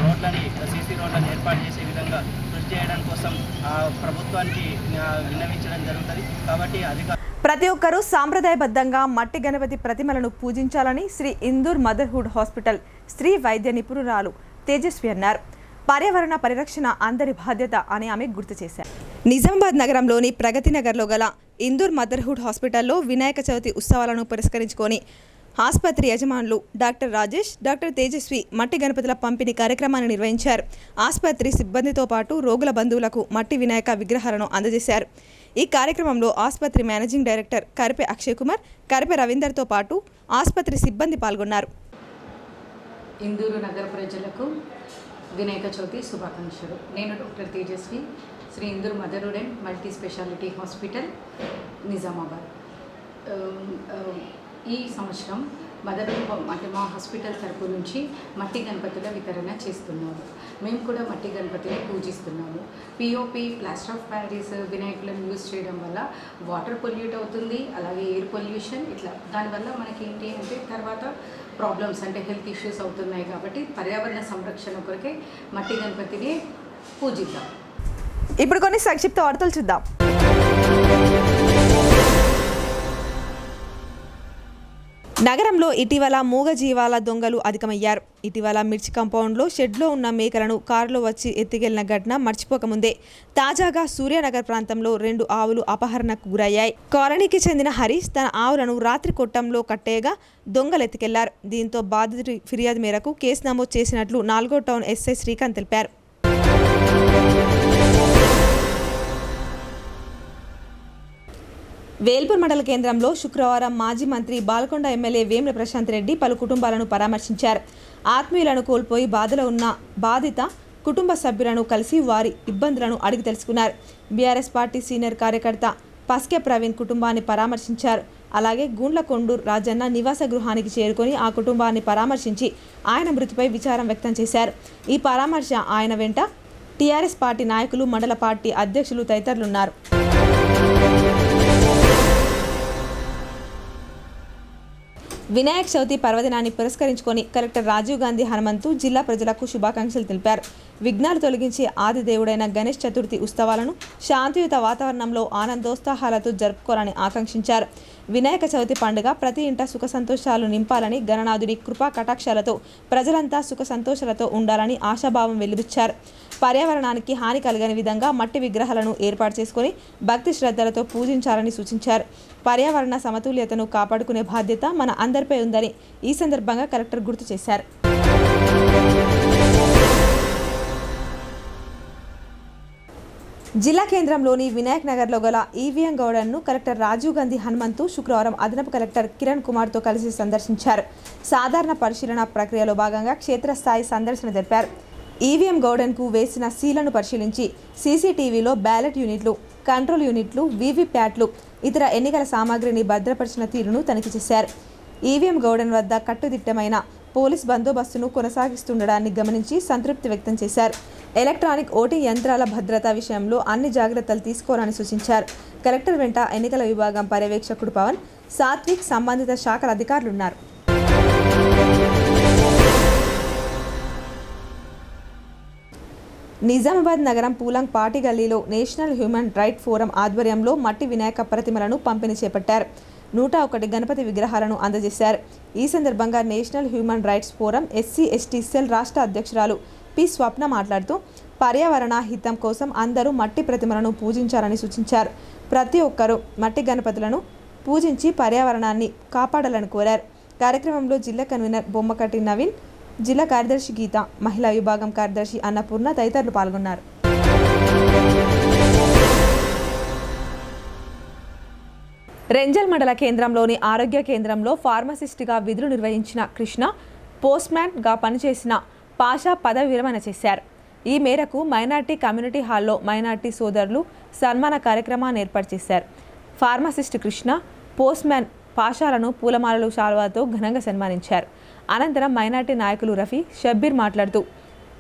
రోడ్లని సీసీ రోడ్లను ఏర్పాటు చేసే విధంగా కృషి చేయడం కోసం ప్రభుత్వానికి విన్నవించడం జరుగుతుంది. కాబట్టి ప్రతి ఒక్కరూ సాంప్రదాయబద్ధంగా మట్టి గణపతి ప్రతిమలను పూజించాలని శ్రీ ఇందూర్ మదర్హుడ్ హాస్పిటల్ స్త్రీ వైద్య నిపుణురాలు తేజస్వి అన్నారు. పర్యావరణ పరిరక్షణ అందరి బాధ్యత అని ఆమె గుర్తు చేశారు. నిజామాబాద్ నగరంలోని ప్రగతి నగర్లో గల ఇందూర్ మదర్హుడ్ హాస్పిటల్లో వినాయక చవితి ఉత్సవాలను పురస్కరించుకొని ఆసుపత్రి యజమానులు డాక్టర్ రాజేష్, డాక్టర్ తేజస్వి మట్టి గణపతుల పంపిణీ కార్యక్రమాన్ని నిర్వహించారు. ఆసుపత్రి సిబ్బందితో పాటు రోగుల బంధువులకు మట్టి వినాయక విగ్రహాలను అందజేశారు. ఈ కార్యక్రమంలో ఆసుపత్రి మేనేజింగ్ డైరెక్టర్ కరిపే అక్షయ్ కుమార్, కరిపే రవీందర్తో పాటు ఆసుపత్రి సిబ్బంది పాల్గొన్నారు. ఇందూరు నగర ప్రజలకు వినాయక చవితి శుభాకాంక్షలు. నేను doctor Tejaswi, Shri Indur motherhood and multi speciality hospital Nizamabad. ఈ సంవత్సరం మదర్హుడ్ అంటే మా హాస్పిటల్ తరపు నుంచి మట్టి గణపతుల వితరణ చేస్తున్నాము. మేము కూడా మట్టి గణపతిని పూజిస్తున్నాము. పిఓపి, ప్లాస్టర్ ఆఫ్ ప్యారిస్ వినాయకులను యూజ్ చేయడం వల్ల వాటర్ పొల్యూట్ అవుతుంది, అలాగే ఎయిర్ పొల్యూషన్, ఇట్లా దానివల్ల మనకి ఏంటి అంటే తర్వాత ప్రాబ్లమ్స్ అంటే హెల్త్ ఇష్యూస్ అవుతున్నాయి. కాబట్టి పర్యావరణ సంరక్షణ కొరకే మట్టి గణపతిని పూజిద్దాం. ఇప్పుడు కొన్ని సంక్షిప్త వార్తలు చూద్దాం. నగరంలో ఇటీవల మూగజీవాల దొంగలు అధికమయ్యారు. ఇటీవల మిర్చి కాంపౌండ్లో షెడ్లో ఉన్న మేకలను కారులో వచ్చి ఎత్తికెళ్లిన ఘటన మర్చిపోకముందే తాజాగా సూర్యానగర్ ప్రాంతంలో 2 ఆవులు అపహరణకు గురయ్యాయి. కాలనీకి చెందిన హరీష్ తన ఆవులను రాత్రి కొట్టంలో కట్టేయగా దొంగలు ఎత్తికెళ్లారు. దీంతో బాధితుడి ఫిర్యాదు మేరకు కేసు నమోదు చేసినట్లు 4వ టౌన్ ఎస్ఐ శ్రీకాంత్ తెలిపారు. వేల్పూర్ మండల కేంద్రంలో శుక్రవారం మాజీ మంత్రి బాల్కొండ ఎమ్మెల్యే వేముల ప్రశాంత్ రెడ్డి పలు కుటుంబాలను పరామర్శించారు. ఆత్మీయులను కోల్పోయి బాధలో ఉన్న బాధిత కుటుంబ సభ్యులను కలిసి వారి ఇబ్బందులను అడిగి తెలుసుకున్నారు. బీఆర్ఎస్ పార్టీ సీనియర్ కార్యకర్త పస్కే ప్రవీణ్ కుటుంబాన్ని పరామర్శించారు. అలాగే గుండ్లకొండూరు రాజన్న నివాస గృహానికి చేరుకొని ఆ కుటుంబాన్ని పరామర్శించి ఆయన మృతిపై విచారం వ్యక్తం చేశారు. ఈ పరామర్శ ఆయన వెంట టీఆర్ఎస్ పార్టీ నాయకులు, మండల పార్టీ అధ్యక్షులు తదితరులున్నారు. వినాయక చవితి పర్వదినాన్ని పురస్కరించుకొని కలెక్టర్ రాజీవ్ గాంధీ హనుమంతు జిల్లా ప్రజలకు శుభాకాంక్షలు తెలిపారు. విఘ్నాలు తొలగించి ఆది దేవుడైన గణేష్ చతుర్థి ఉత్సవాలను శాంతియుత వాతావరణంలో ఆనందోత్సాహాలతో జరుపుకోవాలని ఆకాంక్షించారు. వినాయక చవితి పండుగ ప్రతి ఇంట సుఖ సంతోషాలు నింపాలని, గణనాథుడి కృపా కటాక్షాలతో ప్రజలంతా సుఖ సంతోషాలతో ఉండాలని ఆశాభావం వెలిబుచ్చారు. పర్యావరణానికి హాని కలగని విధంగా మట్టి విగ్రహాలను ఏర్పాటు చేసుకుని భక్తి శ్రద్ధలతో పూజించాలని సూచించారు. పర్యావరణ సమతుల్యతను కాపాడుకునే బాధ్యత మన అందరిపై ఉందని ఈ సందర్భంగా కలెక్టర్ గుర్తు చేశారు. జిల్లా కేంద్రంలోని వినాయక్ నగర్లో గల ఈవీఎం గౌడన్ను కలెక్టర్ రాజీవ్ గాంధీ హనుమంతు శుక్రవారం అదనపు కలెక్టర్ కిరణ్ కుమార్తో కలిసి సందర్శించారు. సాధారణ పరిశీలన ప్రక్రియలో భాగంగా క్షేత్రస్థాయి సందర్శన జరిపారు. ఈవీఎం గౌడన్కు వేసిన సీలను పరిశీలించి సీసీటీవీలో బ్యాలెట్ యూనిట్లు, కంట్రోల్ యూనిట్లు, వీవీప్యాట్లు, ఇతర ఎన్నికల సామాగ్రిని భద్రపరిచిన తీరును తనిఖీ చేశారు. ఈవీఎం గౌడన్ వద్ద కట్టుదిట్టమైన పోలీస్ బందోబస్తును కొనసాగిస్తుండడాన్ని గమనించి సంతృప్తి వ్యక్తం చేశారు. ఎలక్ట్రానిక్ ఓటింగ్ యంత్రాల భద్రత విషయంలో అన్ని జాగ్రత్తలు తీసుకోవాలని సూచించారు. కలెక్టర్ వెంట ఎన్నికల విభాగం పర్యవేక్షకుడు పవన్, సాత్విక్, సంబంధిత శాఖల అధికారులున్నారు. నిజామాబాద్ నగరం పూలంగ్ పాటి గల్లీలో నేషనల్ హ్యూమన్ రైట్ ఫోరం ఆధ్వర్యంలో మట్టి వినాయక ప్రతిమలను పంపిణీ చేపట్టారు. 101 గణపతి విగ్రహాలను అందజేశారు. ఈ సందర్భంగా national human rights forum SC/ST cell రాష్ట్ర అధ్యక్షురాలు పి స్వప్న మాట్లాడుతూ పర్యావరణ హితం కోసం అందరూ మట్టి ప్రతిమలను పూజించాలని సూచించారు. ప్రతి ఒక్కరూ మట్టి గణపతులను పూజించి పర్యావరణాన్ని కాపాడాలని కోరారు. కార్యక్రమంలో జిల్లా కన్వీనర్ బొమ్మకటి నవీన్, జిల్లా కార్యదర్శి గీత, మహిళా విభాగం కార్యదర్శి అన్నపూర్ణ తదితరులు పాల్గొన్నారు. రెంజల్ మండల కేంద్రంలోని ఆరోగ్య కేంద్రంలో ఫార్మసిస్ట్గా విధులు నిర్వహించిన కృష్ణ పోస్ట్మ్యాన్గా పనిచేసిన పాషా పదవి విరమణ చేశారు. ఈ మేరకు మైనార్టీ కమ్యూనిటీ హాల్లో మైనార్టీ సోదరులు సన్మాన కార్యక్రమాన్ని ఏర్పాటు చేశారు. ఫార్మసిస్ట్ కృష్ణ, పోస్ట్మ్యాన్ పాషాలను పూలమాలలు శాలువాతో ఘనంగా సన్మానించారు. అనంతరం మైనార్టీ నాయకులు రఫీ, షబ్బీర్ మాట్లాడుతూ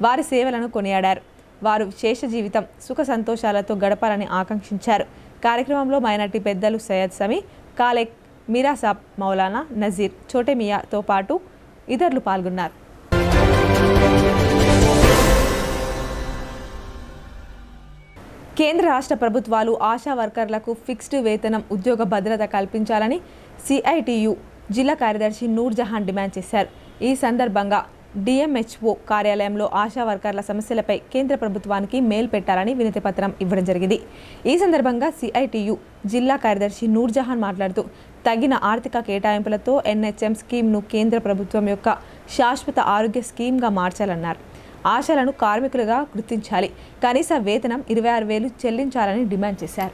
వారి సేవలను కొనియాడారు. వారు శేష జీవితం సుఖ సంతోషాలతో గడపాలని ఆకాంక్షించారు. కార్యక్రమంలో మైనార్టీ పెద్దలు సయ్యద్ సమీ, కాలెక్, మీరాసాబ్, మౌలానా, నజీర్, చోటెమియాతో పాటు ఇతరులు పాల్గొన్నారు. కేంద్ర రాష్ట్ర ప్రభుత్వాలు ఆశా వర్కర్లకు ఫిక్స్డ్ వేతనం, ఉద్యోగ భద్రత కల్పించాలని సిఐటియు జిల్లా కార్యదర్శి నూర్జహాన్ డిమాండ్ చేశారు. ఈ సందర్భంగా డిఎంహెచ్ఓ కార్యాలయంలో ఆశా వర్కర్ల సమస్యలపై కేంద్ర ప్రభుత్వానికి మెయిల్ పెట్టాలని వినతి పత్రం ఇవ్వడం జరిగింది. ఈ సందర్భంగా సిఐటియు జిల్లా కార్యదర్శి నూర్జహాన్ మాట్లాడుతూ తగిన ఆర్థిక కేటాయింపులతో ఎన్హెచ్ఎం స్కీమ్ను కేంద్ర ప్రభుత్వం యొక్క శాశ్వత ఆరోగ్య స్కీమ్గా మార్చాలన్నారు. ఆశలను కార్మికులుగా గుర్తించాలి, కనీస వేతనం 26,000 చెల్లించాలని డిమాండ్ చేశారు.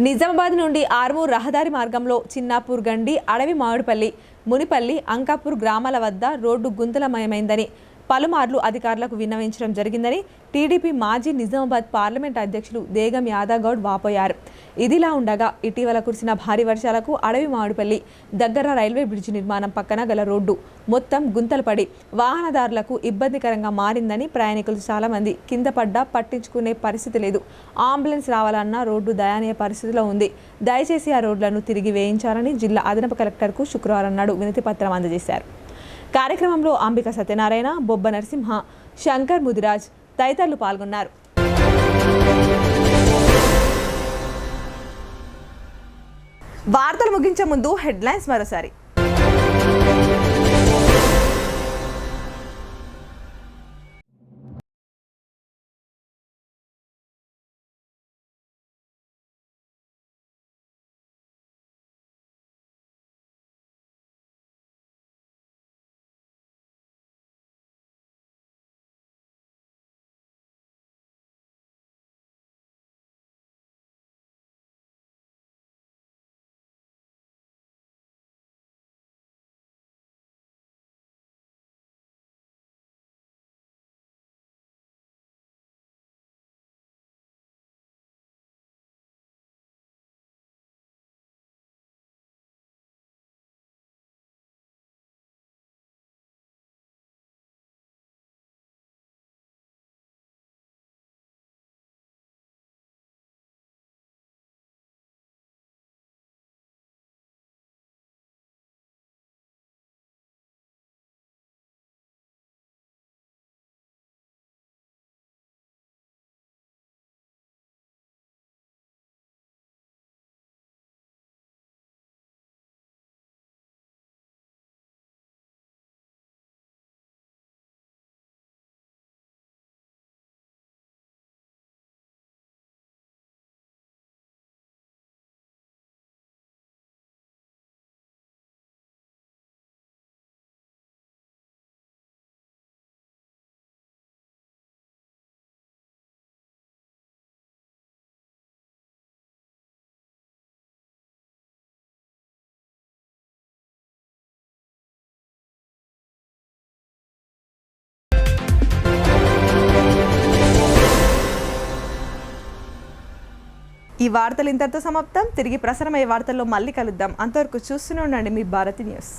నిజామాబాద్ నుండి ఆర్మూర్ రహదారి మార్గంలో చిన్నాపూర్ గండి, అడవి మామిడిపల్లి, మునిపల్లి, అంకాపూర్ గ్రామాల వద్ద రోడ్డు గుంతలమయమైందని పలుమార్లు అధికారులకు విన్నవించడం జరిగిందని టీడీపీ మాజీ నిజామాబాద్ పార్లమెంట్ అధ్యక్షులు దేగం యాదగౌడ్ వాపోయారు. ఇదిలా ఉండగా ఇటీవల కురిసిన భారీ వర్షాలకు అడవి మామిడిపల్లి దగ్గర రైల్వే బ్రిడ్జి నిర్మాణం పక్కన గల రోడ్డు మొత్తం గుంతలు పడి వాహనదారులకు ఇబ్బందికరంగా మారిందని, ప్రయాణికులు చాలామంది కింద పడ్డా పట్టించుకునే పరిస్థితి లేదు. అంబులెన్స్ రావాలన్నా రోడ్డు దయనీయ పరిస్థితిలో ఉంది. దయచేసి ఆ రోడ్లను తిరిగి వేయించాలని జిల్లా అదనపు కలెక్టర్కు శుక్రవారం నాడు వినతి పత్రం అందజేశారు. కార్యక్రమంలో అంబిక సత్యనారాయణ, బొబ్బ నరసింహ, శంకర్ ముదిరాజ్ తదితరులు పాల్గొన్నారు. వార్తలు ముగించే ముందు హెడ్లైన్స్ మరోసారి. ఈ వార్తలు ఇంతటితో సమాప్తం. తిరిగి ప్రసారమయ్యే వార్తల్లో మళ్ళీ కలుద్దాం. అంతవరకు చూస్తూనే ఉండండి మీ భారతి న్యూస్.